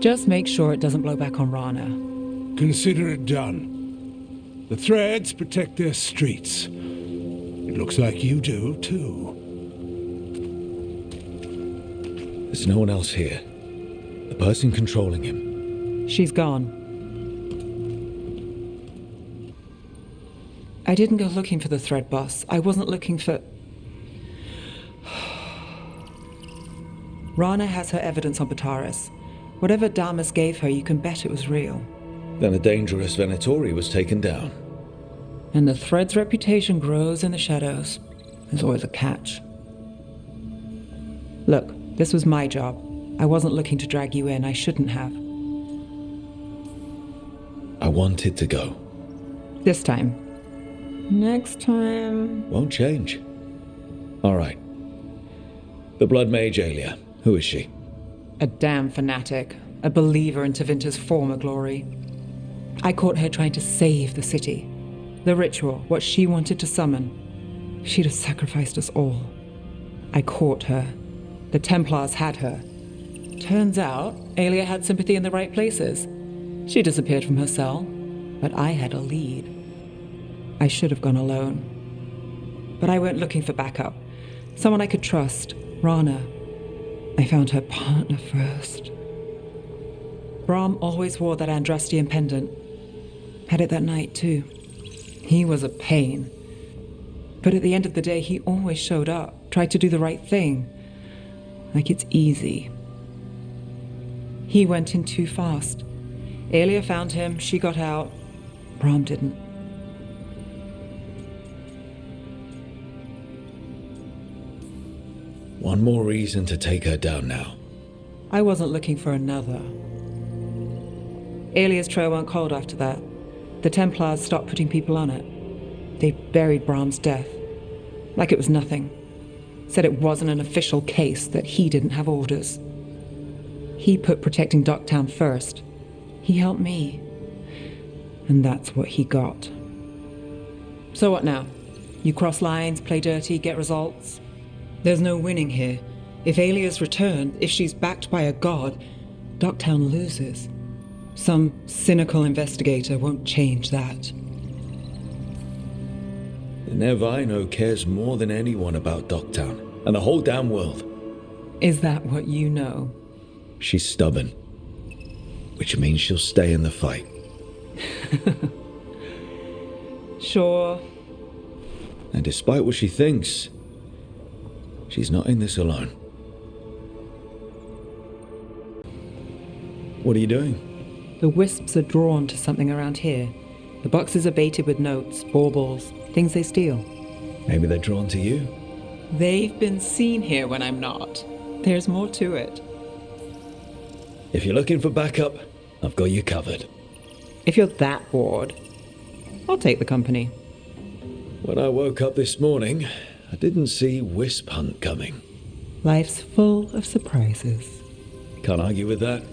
Just make sure it doesn't blow back on Rana. Consider it done. The Threads protect their streets. It looks like you do, too. There's no one else here. The person controlling him. She's gone. I didn't go looking for the Thread boss. I wasn't looking for... Rana has her evidence on Bataris. Whatever Damas gave her, you can bet it was real. Then a dangerous Venatori was taken down. And the Thread's reputation grows in the shadows. There's always a catch. Look, this was my job. I wasn't looking to drag you in. I shouldn't have. I wanted to go. This time. Next time... Won't change. All right. The Blood Mage Aelia. Who is she? A damn fanatic. A believer in Tevinter's former glory. I caught her trying to save the city. The ritual, what she wanted to summon. She'd have sacrificed us all. I caught her. The Templars had her. Turns out, Aelia had sympathy in the right places. She disappeared from her cell, but I had a lead. I should have gone alone. But I went looking for backup. Someone I could trust. Rana. I found her partner first. Brahm always wore that Andrastian pendant. Had it that night, too. He was a pain. But at the end of the day, he always showed up, tried to do the right thing. Like it's easy. He went in too fast. Aelia found him, she got out. Brahm didn't. One more reason to take her down now. I wasn't looking for another. Aelia's trail went cold after that. The Templars stopped putting people on it. They buried Brahm's death. Like it was nothing. Said it wasn't an official case, that he didn't have orders. He put protecting Dogtown first. He helped me. And that's what he got. So what now? You cross lines, play dirty, get results? There's no winning here. If Aelia's returned, if she's backed by a god, Dogtown loses. Some cynical investigator won't change that. The Neve I know cares more than anyone about Dogtown, and the whole damn world. Is that what you know? She's stubborn, which means she'll stay in the fight. Sure. And despite what she thinks, she's not in this alone. What are you doing? The wisps are drawn to something around here. The boxes are baited with notes, baubles, things they steal. Maybe they're drawn to you. They've been seen here when I'm not. There's more to it. If you're looking for backup, I've got you covered. If you're that bored, I'll take the company. When I woke up this morning, I didn't see Wisp Hunt coming. Life's full of surprises. Can't argue with that.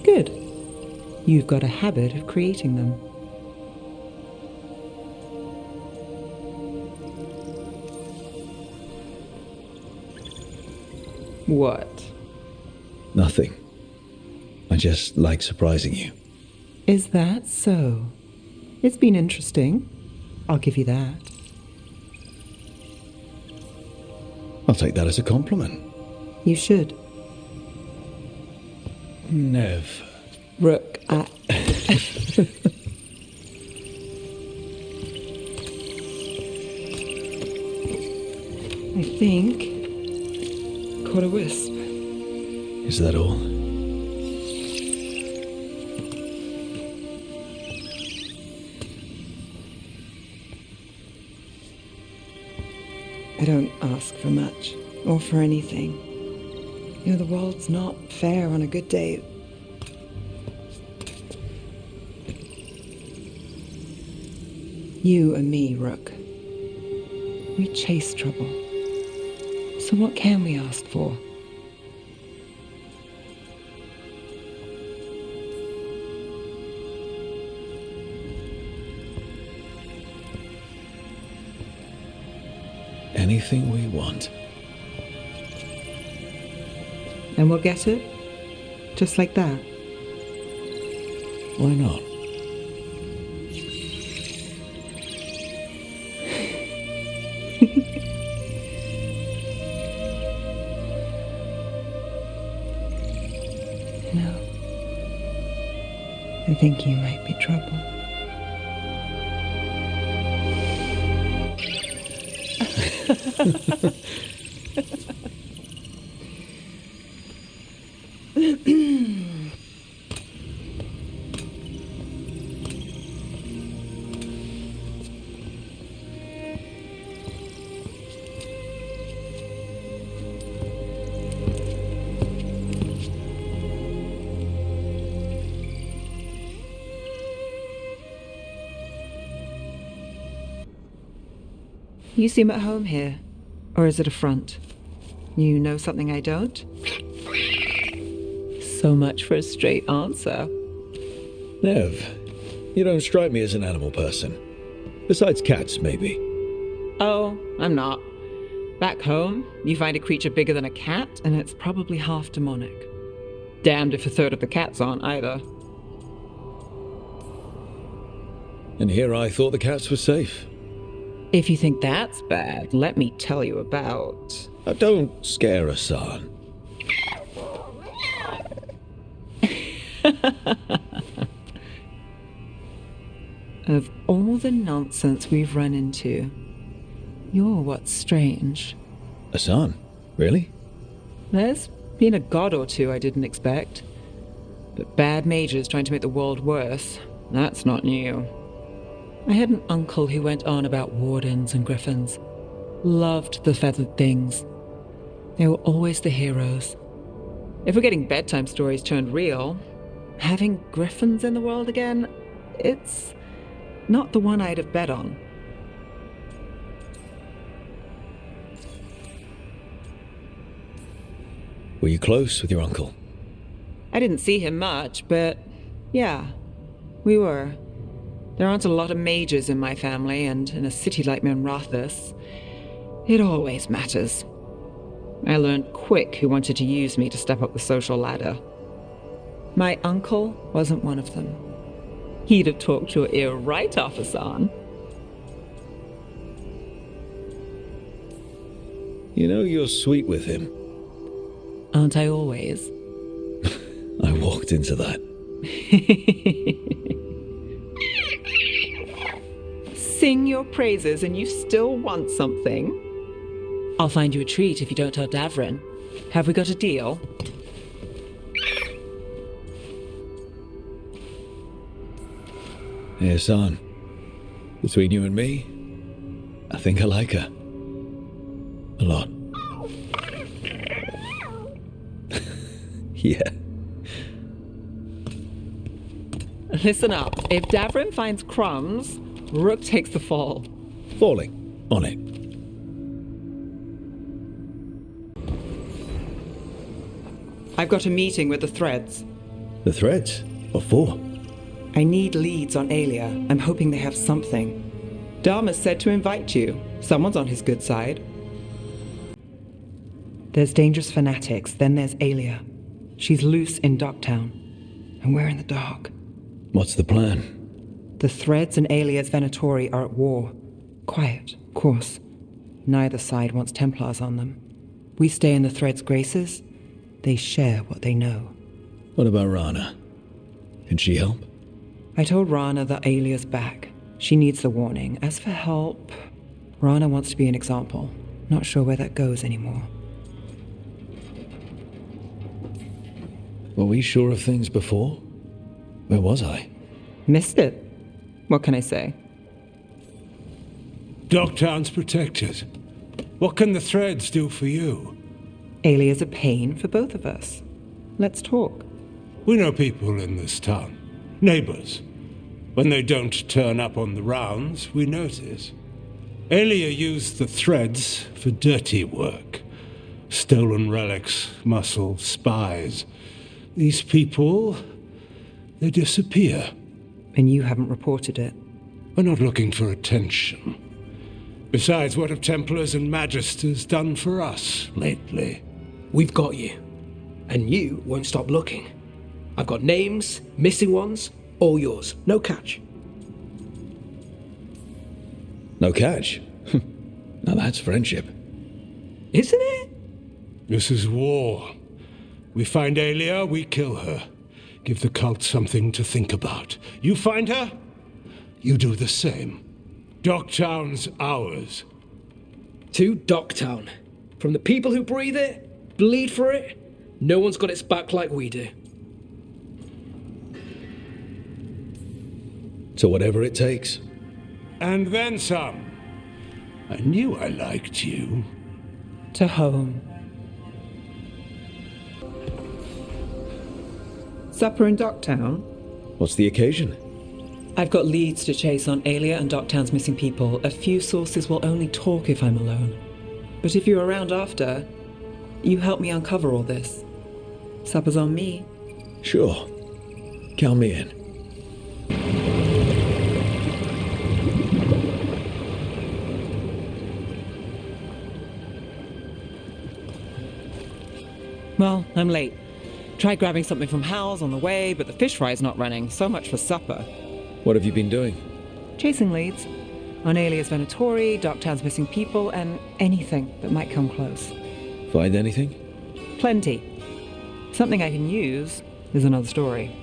Good. You've got a habit of creating them. What? Nothing. I just like surprising you. Is that so? It's been interesting. I'll give you that. I'll take that as a compliment. You should. Neve. Rook, I think caught a wisp. Is that all? I don't ask for much, or for anything. You know, the world's not fair on a good day. You and me, Rook. We chase trouble. So what can we ask for? Anything we want. And we'll get it? Just like that? Why not? No. I think you might be trouble. You seem at home here. Or is it a front? You know something I don't? So much for a straight answer. Neve, you don't strike me as an animal person. Besides cats, maybe. Oh, I'm not. Back home, you find a creature bigger than a cat, and it's probably half demonic. Damned if a third of the cats aren't either. And here I thought the cats were safe. If you think that's bad, let me tell you about... Now don't scare us, son. Of all the nonsense we've run into, you're what's strange. A son? Really? There's been a god or two I didn't expect. But bad mages trying to make the world worse, that's not new. I had an uncle who went on about wardens and griffins. Loved the feathered things. They were always the heroes. If we're getting bedtime stories turned real, having griffins in the world again, it's not the one I'd have bet on. Were you close with your uncle? I didn't see him much, but yeah, we were. There aren't a lot of mages in my family, and in a city like Minrathous, it always matters. I learned quick who wanted to use me to step up the social ladder. My uncle wasn't one of them. He'd have talked your ear right off, Hassan. You know you're sweet with him. Aren't I always? I walked into that. Sing your praises and you still want something? I'll find you a treat if you don't tell Davrin. Have we got a deal? Hey, son. Between you and me, I think I like her. A lot. Yeah. Listen up. If Davrin finds crumbs, Rook takes the fall. Falling. On it. I've got a meeting with the Threads. The Threads? What for? I need leads on Aelia. I'm hoping they have something. Dharma said to invite you. Someone's on his good side. There's dangerous fanatics, then there's Aelia. She's loose in Docktown, and we're in the dark. What's the plan? The Threads and Aelia's Venatori are at war. Quiet, of course. Neither side wants Templars on them. We stay in the Threads' graces. They share what they know. What about Rana? Can she help? I told Rana that Aelia's back. She needs the warning. As for help, Rana wants to be an example. Not sure where that goes anymore. Were we sure of things before? Where was I? Missed it. What can I say? Docktown's protected. What can the Threads do for you? Aelia's a pain for both of us. Let's talk. We know people in this town. Neighbors. When they don't turn up on the rounds, we notice. Aelia used the Threads for dirty work. Stolen relics, muscle, spies. These people, they disappear. And you haven't reported it? We're not looking for attention. Besides, what have Templars and Magisters done for us lately? We've got you. And you won't stop looking. I've got names, missing ones, all yours. No catch. No catch? Now that's friendship. Isn't it? This is war. We find Aelia, we kill her. Give the cult something to think about. You find her, you do the same. Docktown's ours. To Docktown. From the people who breathe it, bleed for it, no one's got its back like we do. So whatever it takes. And then some. I knew I liked you. To home. Supper in Docktown? What's the occasion? I've got leads to chase on Aelia and Docktown's missing people. A few sources will only talk if I'm alone. But if you're around after, you help me uncover all this. Supper's on me. Sure. Count me in. Well, I'm late. Tried grabbing something from Hal's on the way, but the fish fry's not running. So much for supper. What have you been doing? Chasing leads. On Aelia's Venatori, Docktown's missing people, and anything that might come close. Find anything? Plenty. Something I can use is another story.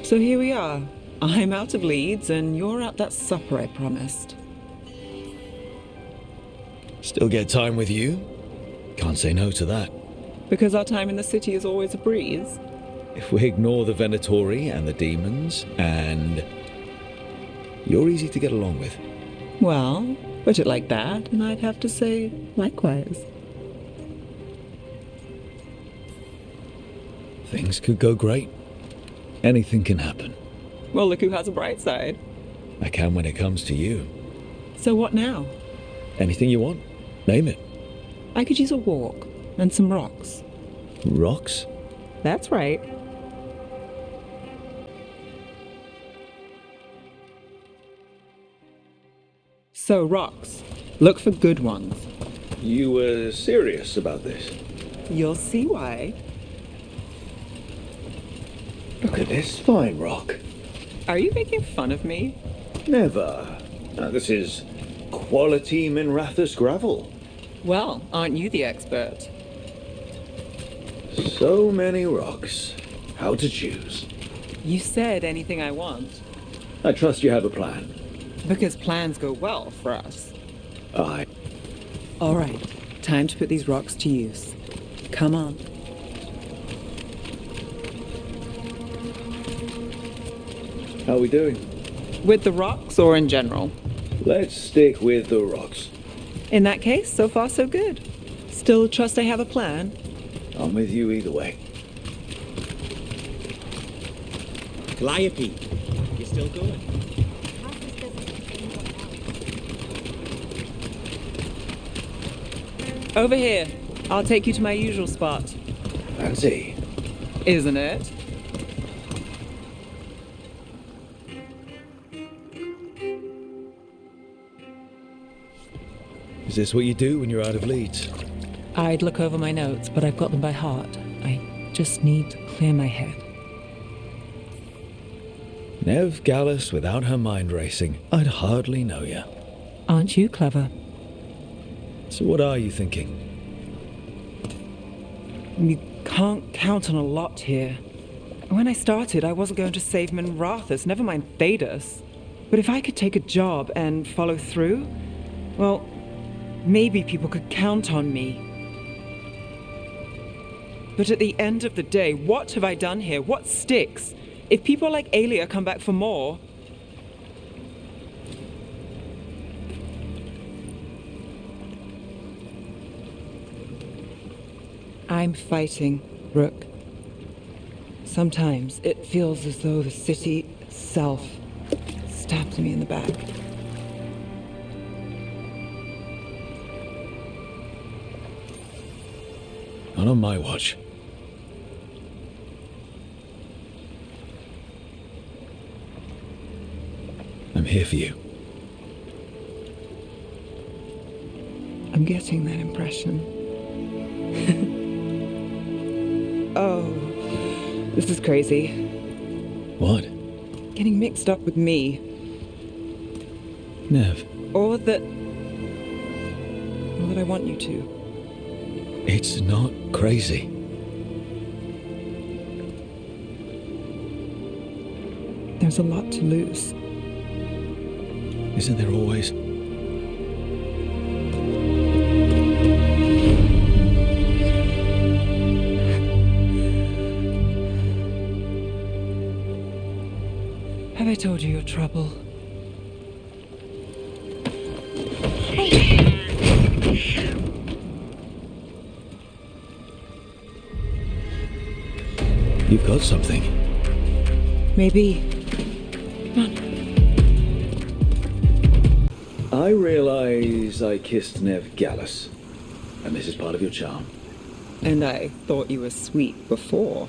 So here we are. I'm out of leads, and you're at that supper I promised. Still get time with you? Can't say no to that. Because our time in the city is always a breeze. If we ignore the Venatori and the demons, and... you're easy to get along with. Well, put it like that, and I'd have to say likewise. Things could go great. Anything can happen. Well, look who has a bright side. I can when it comes to you. So what now? Anything you want. Name it. I could use a walk and some rocks. Rocks? That's right. So, rocks. Look for good ones. You were serious about this? You'll see why. Look at this fine rock. Are you making fun of me? Never. Now, this is quality Minrathus gravel. Well, aren't you the expert? So many rocks. How to choose? You said anything I want. I trust you have a plan. Because plans go well for us. Aye. All right, time to put these rocks to use. Come on. How are we doing? With the rocks or in general? Let's stick with the rocks. In that case, so far so good. Still trust I have a plan? I'm with you either way. Calliope, you still going? Over here. I'll take you to my usual spot. Fancy. Isn't it? Is this what you do when you're out of leads? I'd look over my notes, but I've got them by heart. I just need to clear my head. Neve Gallus without her mind racing. I'd hardly know you. Aren't you clever? So what are you thinking? You can't count on a lot here. When I started, I wasn't going to save Minrathus, never mind Thedas. But if I could take a job and follow through, well, maybe people could count on me. But at the end of the day, what have I done here? What sticks? If people like Aelia come back for more... I'm fighting, Rook. Sometimes it feels as though the city itself stabs me in the back. Not on my watch. I'm here for you. I'm getting that impression. Oh, this is crazy. What? Getting mixed up with me. Neve. Or that I want you to. It's not crazy. There's a lot to lose. Isn't there always? Have I told you your trouble? You've got something. Maybe. Come on. I realize I kissed Neve Gallus, and this is part of your charm. And I thought you were sweet before.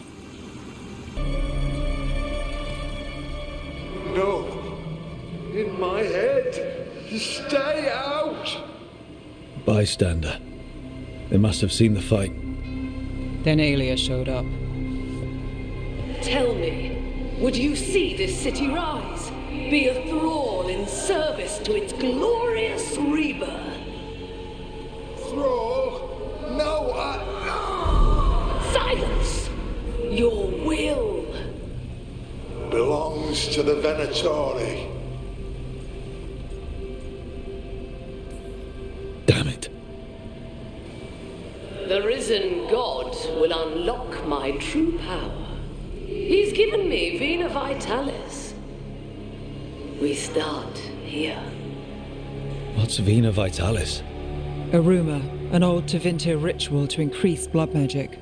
No. In my head. Stay out! Bystander. They must have seen the fight. Then Aelia showed up. Tell me, would you see this city rise? Be a thrall in service to its glorious rebirth? Thrall? No, Silence! Your will belongs to the Venatori. Damn it. The risen god will unlock my true power. He's given me Vena Vitalis. We start here. What's Vena Vitalis? A rumor, an old Tevinter ritual to increase blood magic.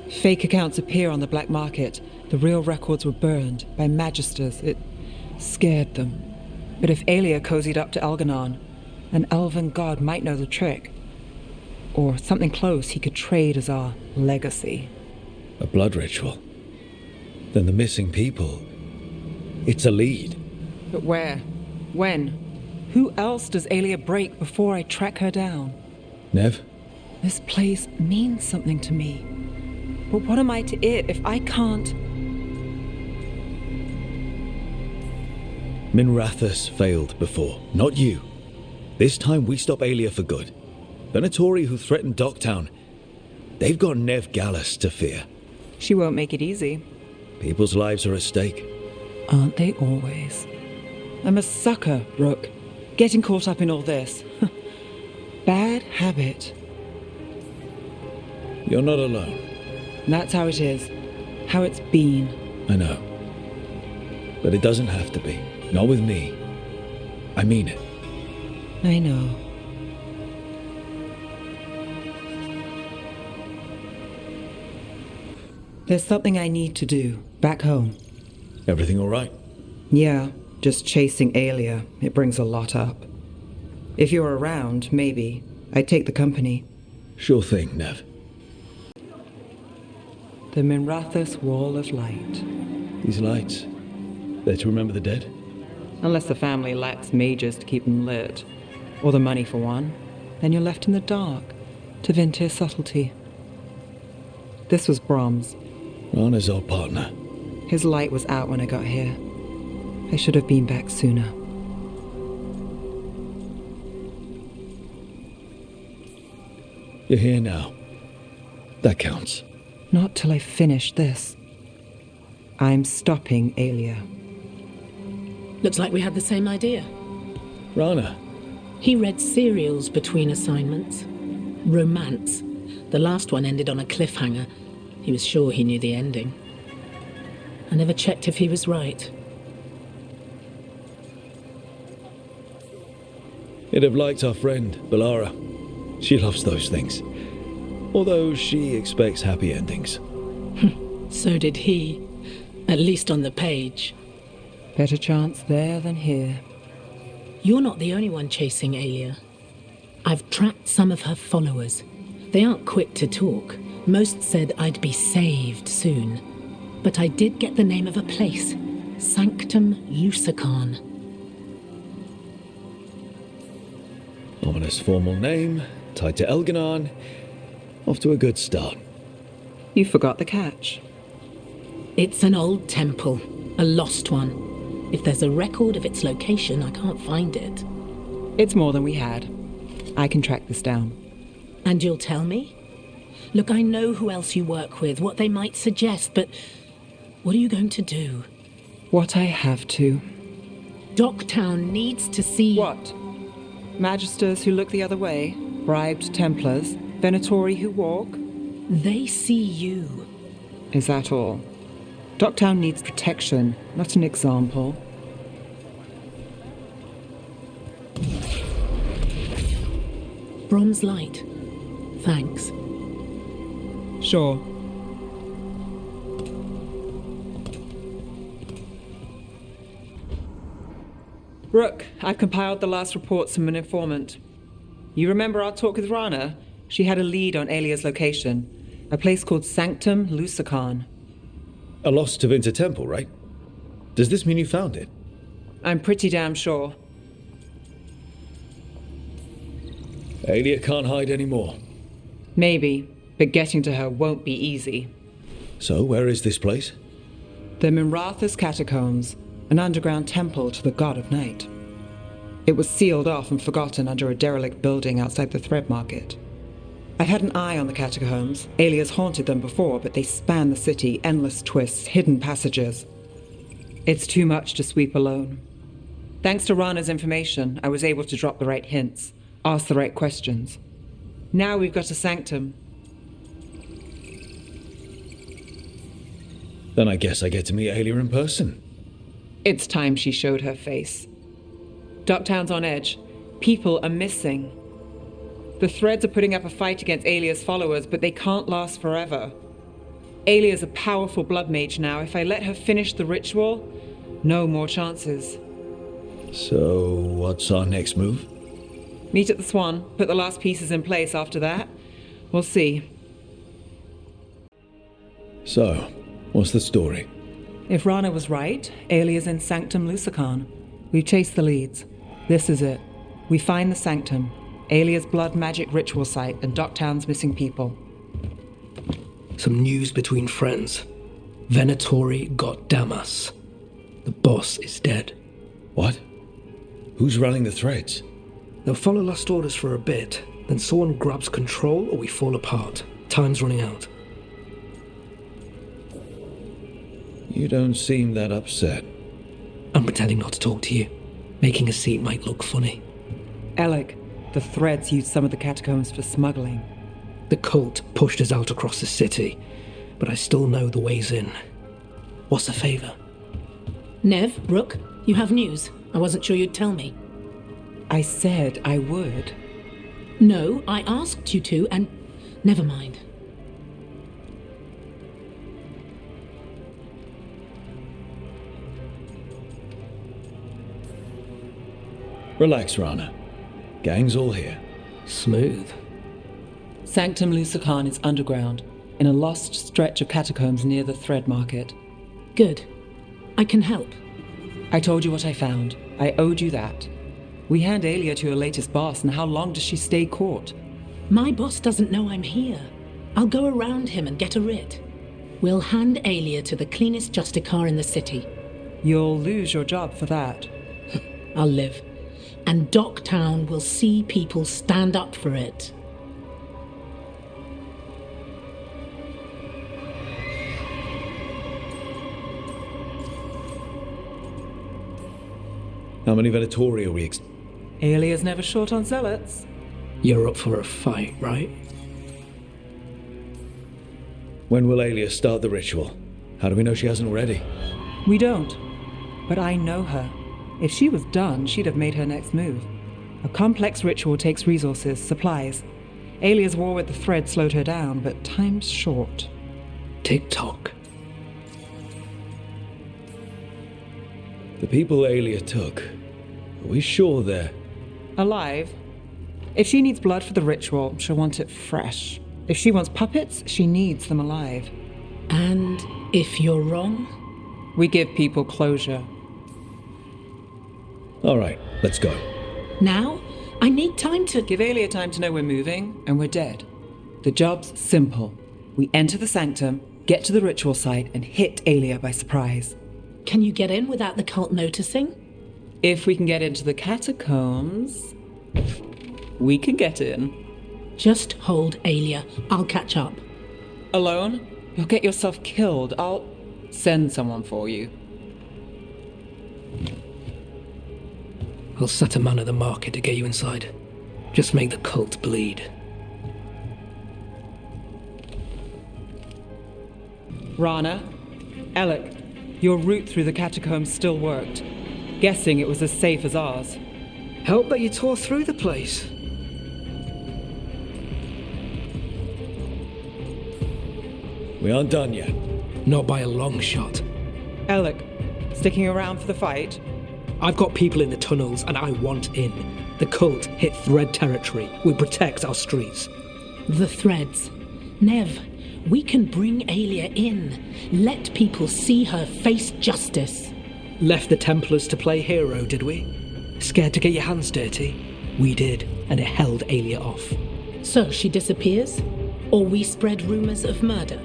Fake accounts appear on the black market. The real records were burned by magisters. It scared them. But if Aelia cozied up to Algernon, an elven god might know the trick. Or something close he could trade as our legacy. A blood ritual? Then the missing people... It's a lead. But where? When? Who else does Aelia break before I track her down? Neve? This place means something to me. But what am I to it if I can't... Minrathus failed before, not you. This time we stop Aelia for good. Venatori who threatened Docktown, they've got Neve Gallus to fear. She won't make it easy. People's lives are at stake. Aren't they always? I'm a sucker, Rook. Getting caught up in all this. Bad habit. You're not alone. That's how it is. How it's been. I know. But it doesn't have to be. Not with me. I mean it. I know. There's something I need to do, back home. Everything all right? Yeah, just chasing Aelia. It brings a lot up. If you're around, maybe. I'd take the company. Sure thing, Neve. The Minrathous Wall of Light. These lights, they're to remember the dead? Unless the family lacks mages to keep them lit, or the money for one, then you're left in the dark to vent his subtlety. This was Brahms. Rana's old partner. His light was out when I got here. I should have been back sooner. You're here now. That counts. Not till I finish this. I'm stopping Aelia. Looks like we had the same idea. Rana. He read serials between assignments. Romance. The last one ended on a cliffhanger. He was sure he knew the ending. I never checked if he was right. You'd have liked our friend, Valara. She loves those things. Although she expects happy endings. So did he. At least on the page. Better chance there than here. You're not the only one chasing Aelia. I've tracked some of her followers. They aren't quick to talk. Most said I'd be saved soon. But I did get the name of a place. Sanctum Lucican. Ominous formal name, tied to Elganon. Off to a good start. You forgot the catch. It's an old temple. A lost one. If there's a record of its location, I can't find it. It's more than we had. I can track this down. And you'll tell me? Look, I know who else you work with, what they might suggest, but what are you going to do? What I have to. Docktown needs to see... What? Magisters who look the other way? Bribed Templars? Venatori who walk? They see you. Is that all? Docktown needs protection, not an example. Brom's light. Thanks. Sure. Rook, I've compiled the last reports from an informant. You remember our talk with Rana? She had a lead on Aelia's location. A place called Sanctum Lucican. A lost Tevinter temple, right? Does this mean you found it? I'm pretty damn sure. Aelia can't hide anymore. Maybe, but getting to her won't be easy. So, where is this place? The Minrathous Catacombs, an underground temple to the god of night. It was sealed off and forgotten under a derelict building outside the Thread Market. I've had an eye on the catacombs. Aelia's haunted them before, but they span the city, endless twists, hidden passages. It's too much to sweep alone. Thanks to Rana's information, I was able to drop the right hints, ask the right questions. Now we've got a sanctum. Then I guess I get to meet Aelia in person. It's time she showed her face. Docktown's on edge. People are missing. The Threads are putting up a fight against Aelia's followers, but they can't last forever. Aelia's a powerful blood mage now. If I let her finish the ritual, no more chances. So, what's our next move? Meet at the Swan, put the last pieces in place after that. We'll see. So, what's the story? If Rana was right, Aelia's in Sanctum Lucican. We've chased the leads. This is it. We find the Sanctum, Aelia's blood magic ritual site, and Docktown's missing people. Some news between friends. Venatori got Damas. The boss is dead. What? Who's running the Threads? They'll follow last orders for a bit, then someone grabs control or we fall apart. Time's running out. You don't seem that upset. I'm pretending not to talk to you. Making a seat might look funny. Alec, the Threads used some of the catacombs for smuggling. The cult pushed us out across the city, but I still know the ways in. What's the favor? Neve, Rook, you have news. I wasn't sure you'd tell me. I said I would. No, I asked you to, and never mind. Relax, Rana. Gang's all here. Smooth. Sanctum Lucican is underground, in a lost stretch of catacombs near the Thread Market. Good. I can help. I told you what I found. I owed you that. We hand Aelia to your latest boss, and how long does she stay caught? My boss doesn't know I'm here. I'll go around him and get a writ. We'll hand Aelia to the cleanest Justicar in the city. You'll lose your job for that. I'll live. And Docktown will see people stand up for it. How many Venatori are we Aelia's never short on zealots. You're up for a fight, right? When will Aelia start the ritual? How do we know she hasn't already? We don't. But I know her. If she was done, she'd have made her next move. A complex ritual takes resources, supplies. Aelia's war with the Thread slowed her down, but time's short. Tick-tock. The people Aelia took, are we sure they're... Alive. If she needs blood for the ritual, she'll want it fresh. If she wants puppets, she needs them alive. And if you're wrong? We give people closure. All right, let's go. Now? I need time to... Give Aelia time to know we're moving, and we're dead. The job's simple. We enter the sanctum, get to the ritual site, and hit Aelia by surprise. Can you get in without the cult noticing? If we can get into the catacombs, we can get in. Just hold Aelia. I'll catch up. Alone? You'll get yourself killed. I'll send someone for you. I'll set a man at the market to get you inside. Just make the cult bleed. Rana, Alec, your route through the catacombs still worked. Guessing it was as safe as ours. Help that you tore through the place. We aren't done yet. Not by a long shot. Alec, sticking around for the fight? I've got people in the tunnels and I want in. The cult hit Thread territory. We protect our streets. The Threads. Neve, we can bring Aelia in. Let people see her face justice. Left the Templars to play hero, did we? Scared to get your hands dirty? We did, and it held Aelia off. So she disappears? Or we spread rumors of murder?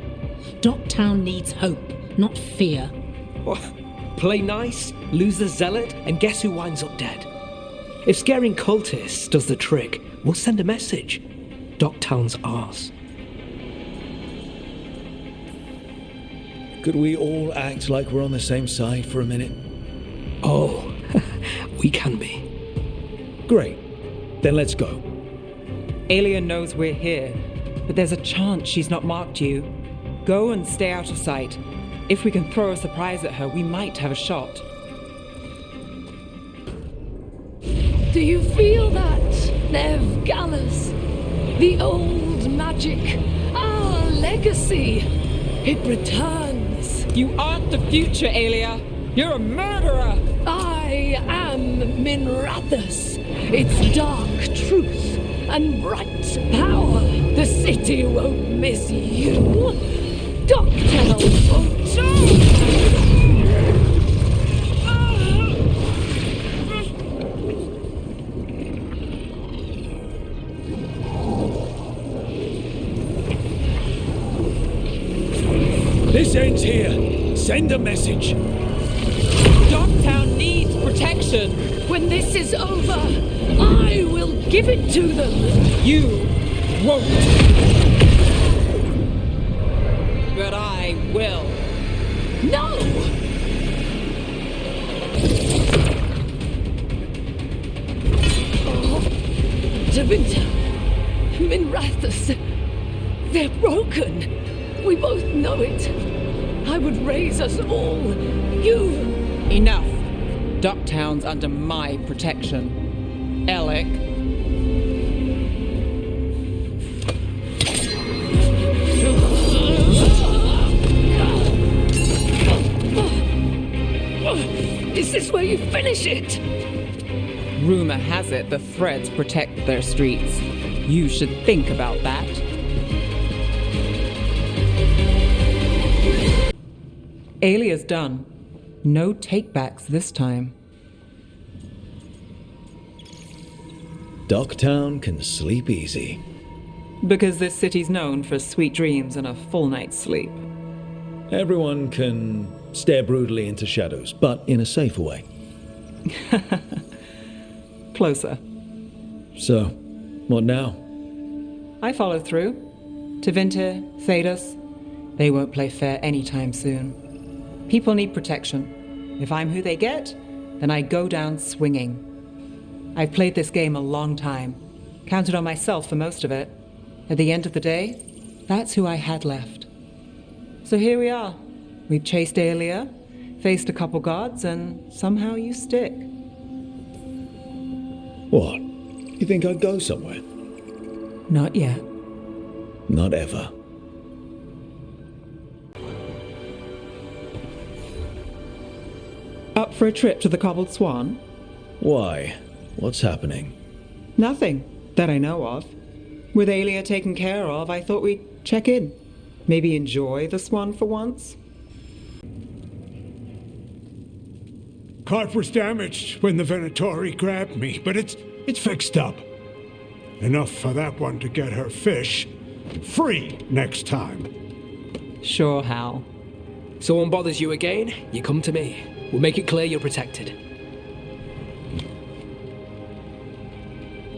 Docktown needs hope, not fear. What? Play nice, lose the zealot, and guess who winds up dead? If scaring cultists does the trick, we'll send a message. Docktown's ours. Could we all act like we're on the same side for a minute? Oh, we can be. Great. Then let's go. Aelia knows we're here, but there's a chance she's not marked you. Go and stay out of sight. If we can throw a surprise at her, we might have a shot. Do you feel that, Neve Gallus? The old magic, our legacy. It returns. You aren't the future, Aelia. You're a murderer. I am Minrathus. It's dark truth and bright power. The city won't miss you. Docktown won't too. This ends here. Send a message. Docktown needs protection. When this is over, I will give it to them. You won't. But I will. No! Oh, Tevinter, Minrathus, they're broken. We both know it. I would raise us all. You... Enough. Docktown's under my protection. Alec. Is this where you finish it? Rumor has it the Threads protect their streets. You should think about that. Alia's done. No takebacks this time. Docktown can sleep easy. Because this city's known for sweet dreams and a full night's sleep. Everyone can stare brutally into shadows, but in a safer way. Closer. So, what now? I follow through. Tevinter, Thedas, they won't play fair anytime soon. People need protection. If I'm who they get, then I go down swinging. I've played this game a long time. Counted on myself for most of it. At the end of the day, that's who I had left. So here we are. We've chased Aelia, faced a couple guards, and somehow you stick. What? You think I'd go somewhere? Not yet. Not ever. Up for a trip to the Cobbled Swan? Why? What's happening? Nothing, that I know of. With Aelia taken care of, I thought we'd check in. Maybe enjoy the Swan for once? Cart was damaged when the Venatori grabbed me, but it's fixed up. Enough for that one to get her fish free next time. Sure, Hal. Someone bothers you again, you come to me. We'll make it clear you're protected.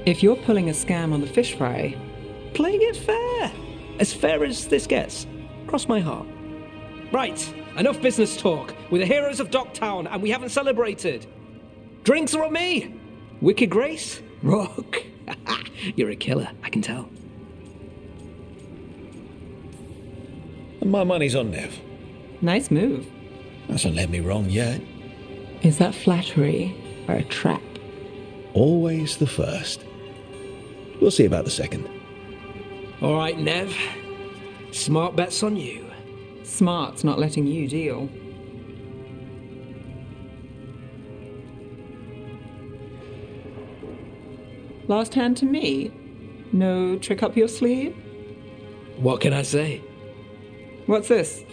If you're pulling a scam on the fish fry, Playing it fair. As fair as this gets. Cross my heart. Right, enough business talk. We're the heroes of Docktown and we haven't celebrated. Drinks are on me. Wicked Grace? Rook. You're a killer, I can tell. And my money's on Neve. Nice move. Hasn't led me wrong yet. Is that flattery or a trap? Always the first. We'll see about the second. All right, Neve. Smart bets on you. Smart's not letting you deal. Last hand to me? No trick up your sleeve? What can I say? What's this?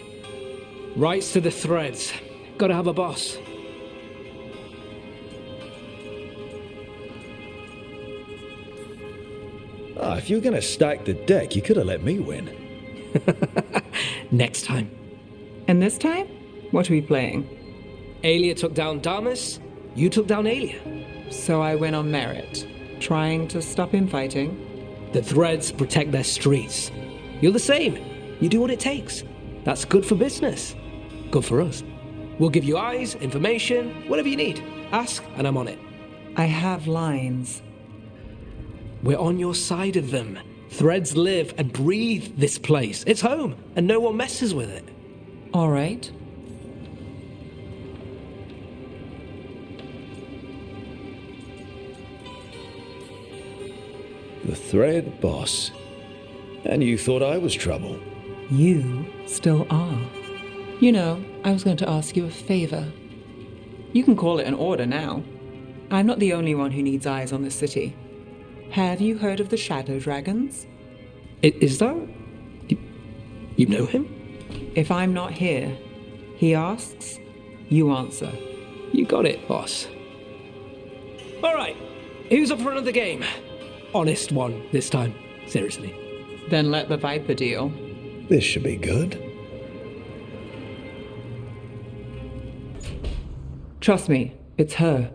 Rights to the threads. Gotta have a boss. If you were gonna stack the deck, you could have let me win. Next time. And this time? What are we playing? Aelia took down Damus, you took down Aelia. So I win on merit. Trying to stop infighting? The threads protect their streets. You're the same. You do what it takes. That's good for business. Good for us. We'll give you eyes, information, whatever you need. Ask, and I'm on it. I have lines. We're on your side of them. Threads live and breathe this place. It's home, and no one messes with it. All right. The thread boss. And you thought I was trouble. You still are. You know, I was going to ask you a favor. You can call it an order now. I'm not the only one who needs eyes on this city. Have you heard of the Shadow Dragons? Is that... You know him? If I'm not here, he asks, you answer. You got it, boss. All right, who's up for another game? Honest one this time, seriously. Then let the Viper deal. This should be good. Trust me, it's her.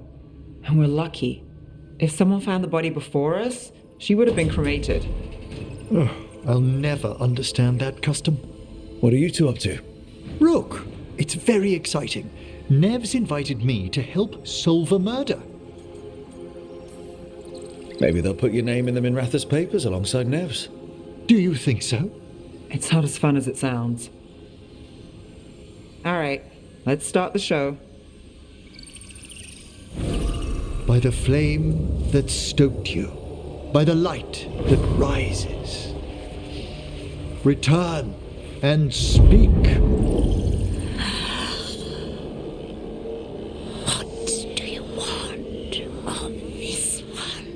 And we're lucky. If someone found the body before us, she would have been cremated. Oh, I'll never understand that custom. What are you two up to? Rook, it's very exciting. Neve's invited me to help solve a murder. Maybe they'll put your name in the Minratha's papers alongside Neve's. Do you think so? It's not as fun as it sounds. All right, let's start the show. By the flame that stoked you, by the light that rises. Return and speak. What do you want of this one?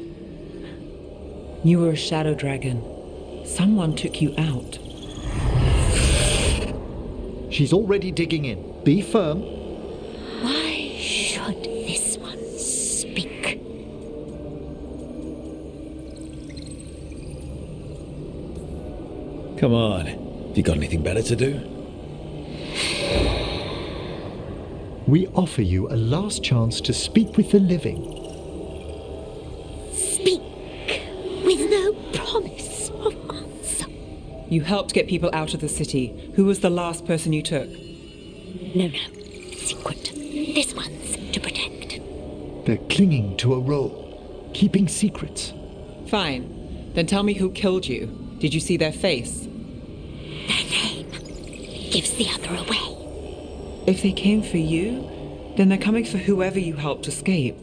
You were a shadow dragon. Someone took you out. She's already digging in. Be firm. Why should this one speak? Come on. Have you got anything better to do? We offer you a last chance to speak with the living. Speak with no promise of answer. You helped get people out of the city. Who was the last person you took? No. Secret. This one's to protect. They're clinging to a role, keeping secrets. Fine. Then tell me who killed you. Did you see their face? Their name gives the other away. If they came for you, then they're coming for whoever you helped escape.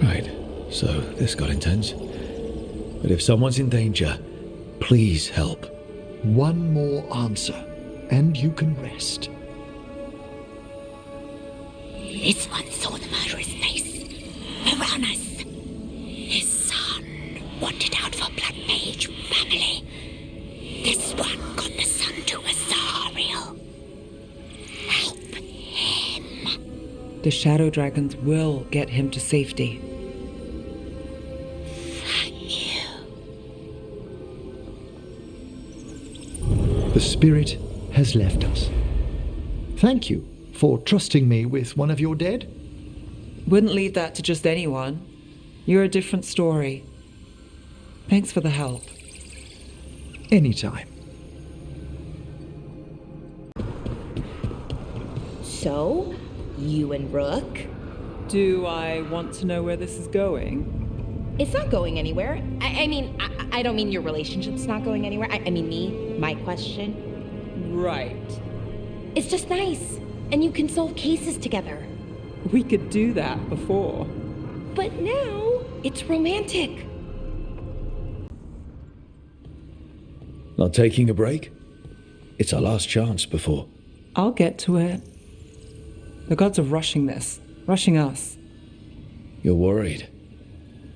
Right, so this got intense. But if someone's in danger, please help. One more answer, and you can rest. This one saw the murderer's face. Piranhas. His son wanted out for blood mage family. This one got the son to Azariel. Help him. The Shadow Dragons will get him to safety. Thank you. The spirit has left us. Thank you for trusting me with one of your dead. Wouldn't leave that to just anyone. You're a different story. Thanks for the help. Anytime. So, you and Rook? Do I want to know where this is going? It's not going anywhere. I don't mean your relationship's not going anywhere. I mean me, my question. Right. It's just nice, and you can solve cases together. We could do that before. But now, it's romantic. Not taking a break? It's our last chance before. I'll get to it. The gods are rushing this. Rushing us. You're worried?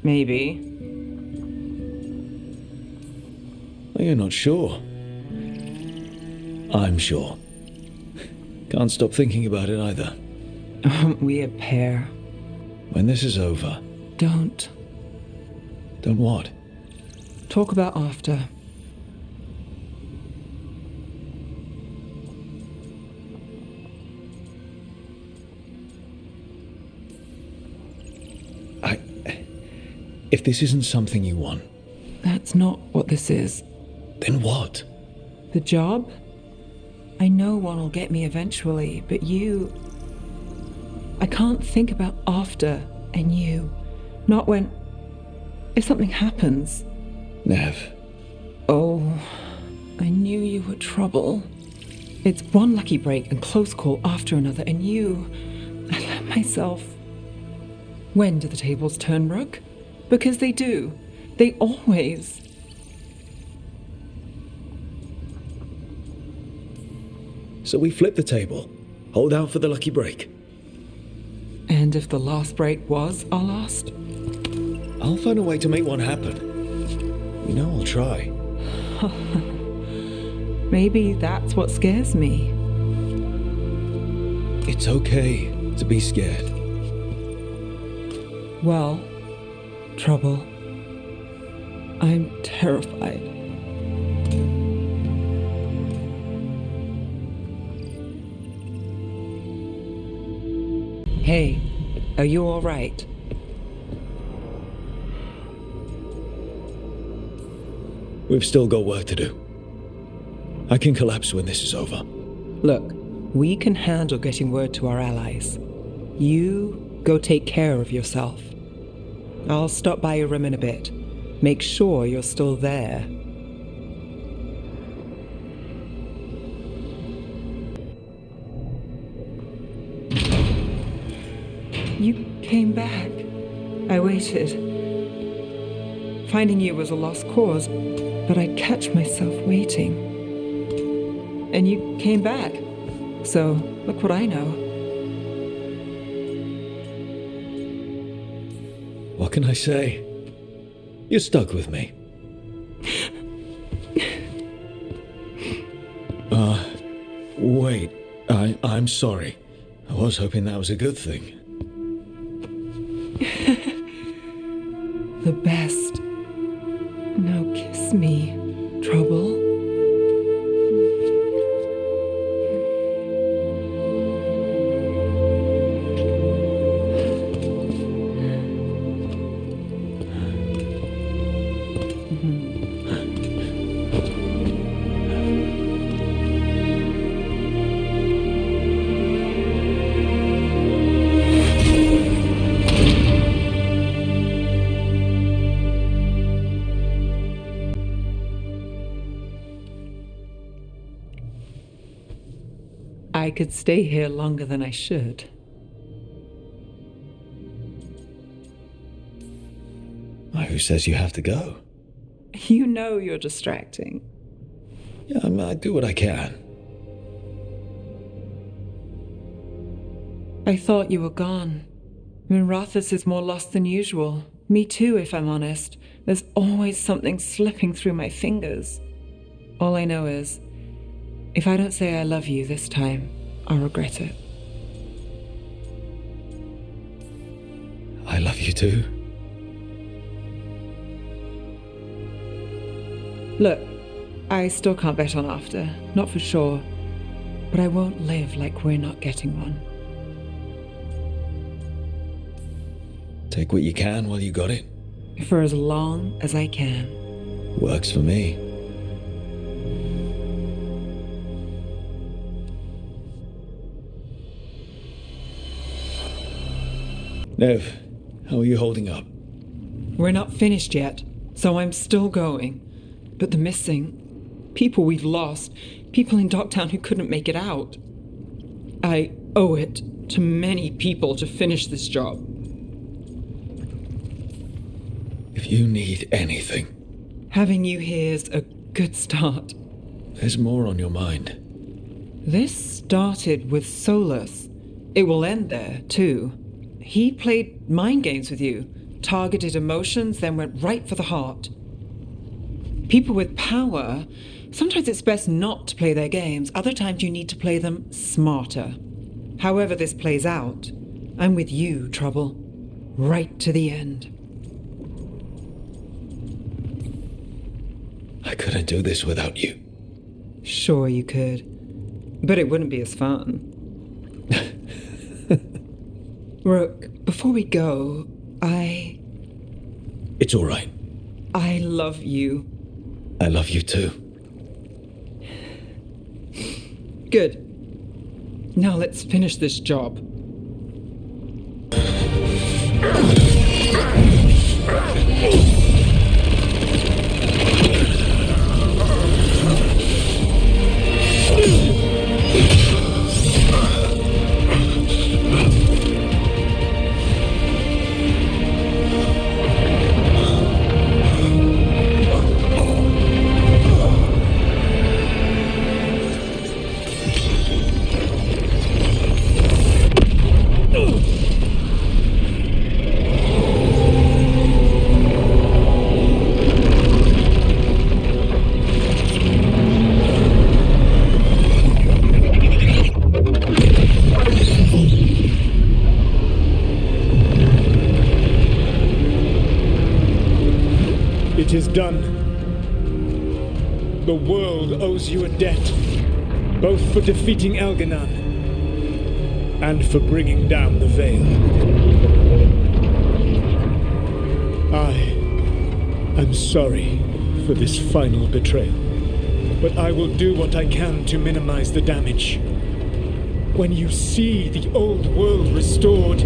Maybe. Well, you're not sure. I'm sure. Can't stop thinking about it either. Aren't we a pair? When this is over... Don't. Don't what? Talk about after. If this isn't something you want... That's not what this is. Then what? The job? I know one will get me eventually, but you... I can't think about after and you. Not when... If something happens. Neve. Oh, I knew you were trouble. It's one lucky break and close call after another, and you... I let myself... When do the tables turn, Rook? Because they do. They always... So we flip the table. Hold out for the lucky break. And if the last break was our last? I'll find a way to make one happen. You know I'll try. Maybe that's what scares me. It's okay to be scared. Well, trouble. I'm terrified. Hey, are you all right? We've still got work to do. I can collapse when this is over. Look, we can handle getting word to our allies. You go take care of yourself. I'll stop by your room in a bit. Make sure you're still there. You came back. I waited. Finding you was a lost cause, but I'd catch myself waiting. And you came back. So, look what I know. What can I say? You're stuck with me. I'm sorry. I was hoping that was a good thing. The best. Now kiss me, Trouble. I could stay here longer than I should. Who says you have to go? You know you're distracting. Yeah, I do what I can. I thought you were gone. Minrathous is more lost than usual. Me too, if I'm honest. There's always something slipping through my fingers. All I know is, if I don't say I love you this time, I'll regret it. I love you too. Look, I still can't bet on after, not for sure. But I won't live like we're not getting one. Take what you can while you got it. For as long as I can. Works for me. Neve, how are you holding up? We're not finished yet, so I'm still going. But the missing, people we've lost, people in Docktown who couldn't make it out. I owe it to many people to finish this job. If you need anything, having you here is a good start. There's more on your mind. This started with Solus. It will end there, too. He played mind games with you, targeted emotions, then went right for the heart. People with power, sometimes it's best not to play their games, other times you need to play them smarter. However this plays out, I'm with you, Trouble. Right to the end. I couldn't do this without you. Sure you could, but it wouldn't be as fun. Rook, before we go, It's all right. I love you. I love you too. Good. Now let's finish this job. It is done. The world owes you a debt, both for defeating Elganon and for bringing down the Veil. I am sorry for this final betrayal, but I will do what I can to minimize the damage. When you see the old world restored,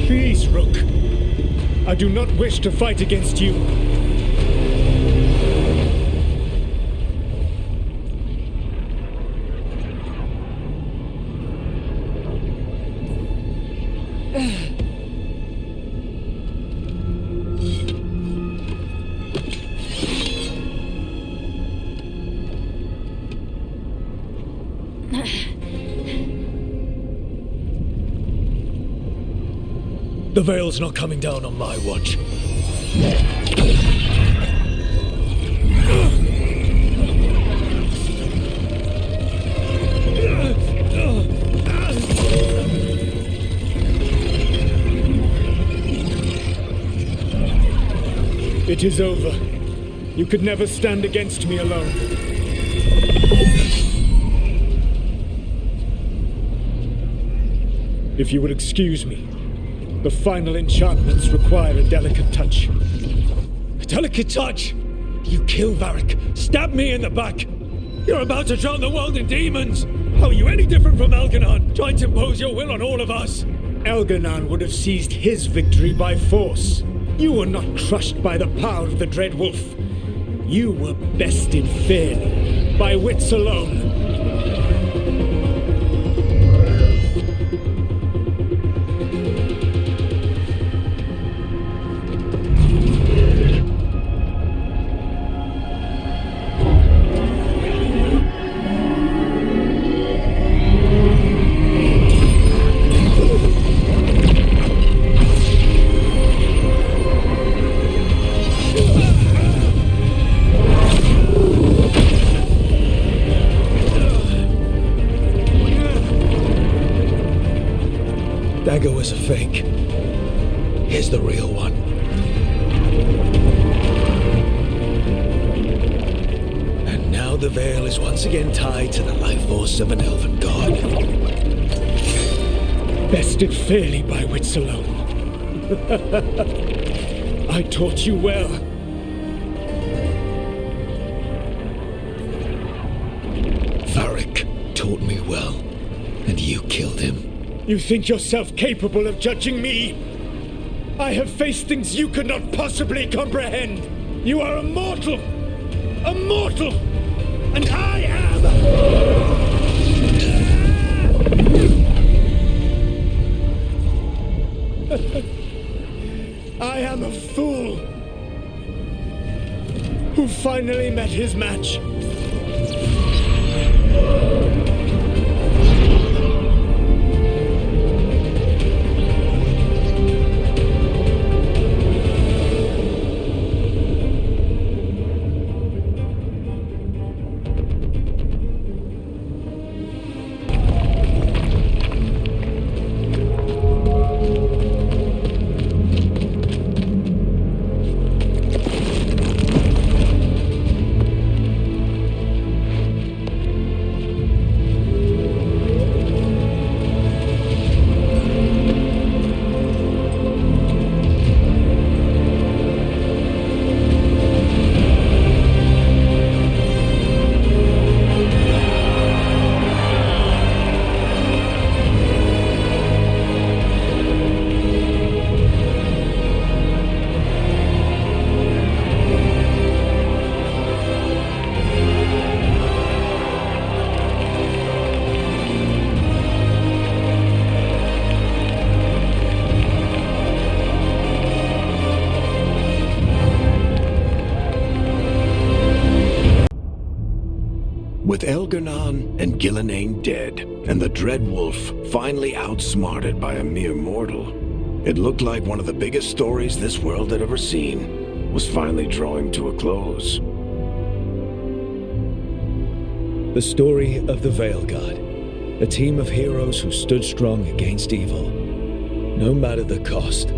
please, Rook. I do not wish to fight against you. The Veil's not coming down on my watch. It is over. You could never stand against me alone. If you would excuse me, the final enchantments require a delicate touch. A delicate touch? You kill Varric, stab me in the back. You're about to drown the world in demons. How are you any different from Elganon, trying to impose your will on all of us? Elganon would have seized his victory by force. You were not crushed by the power of the Dread Wolf. You were bested fairly, by wits alone. Dagger was a fake. Here's the real one. And now the veil is once again tied to the life force of an elven god. Bested fairly by wits alone. I taught you well. Varric taught me well, and you killed him. You think yourself capable of judging me? I have faced things you could not possibly comprehend. You are a mortal! A mortal! And I am... I am a fool who finally met his match. With Elganon and Gillenane dead, and the Dread Wolf finally outsmarted by a mere mortal, it looked like one of the biggest stories this world had ever seen was finally drawing to a close. The story of the Veilguard, a team of heroes who stood strong against evil, no matter the cost.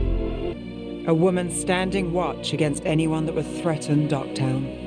A woman standing watch against anyone that would threaten Docktown.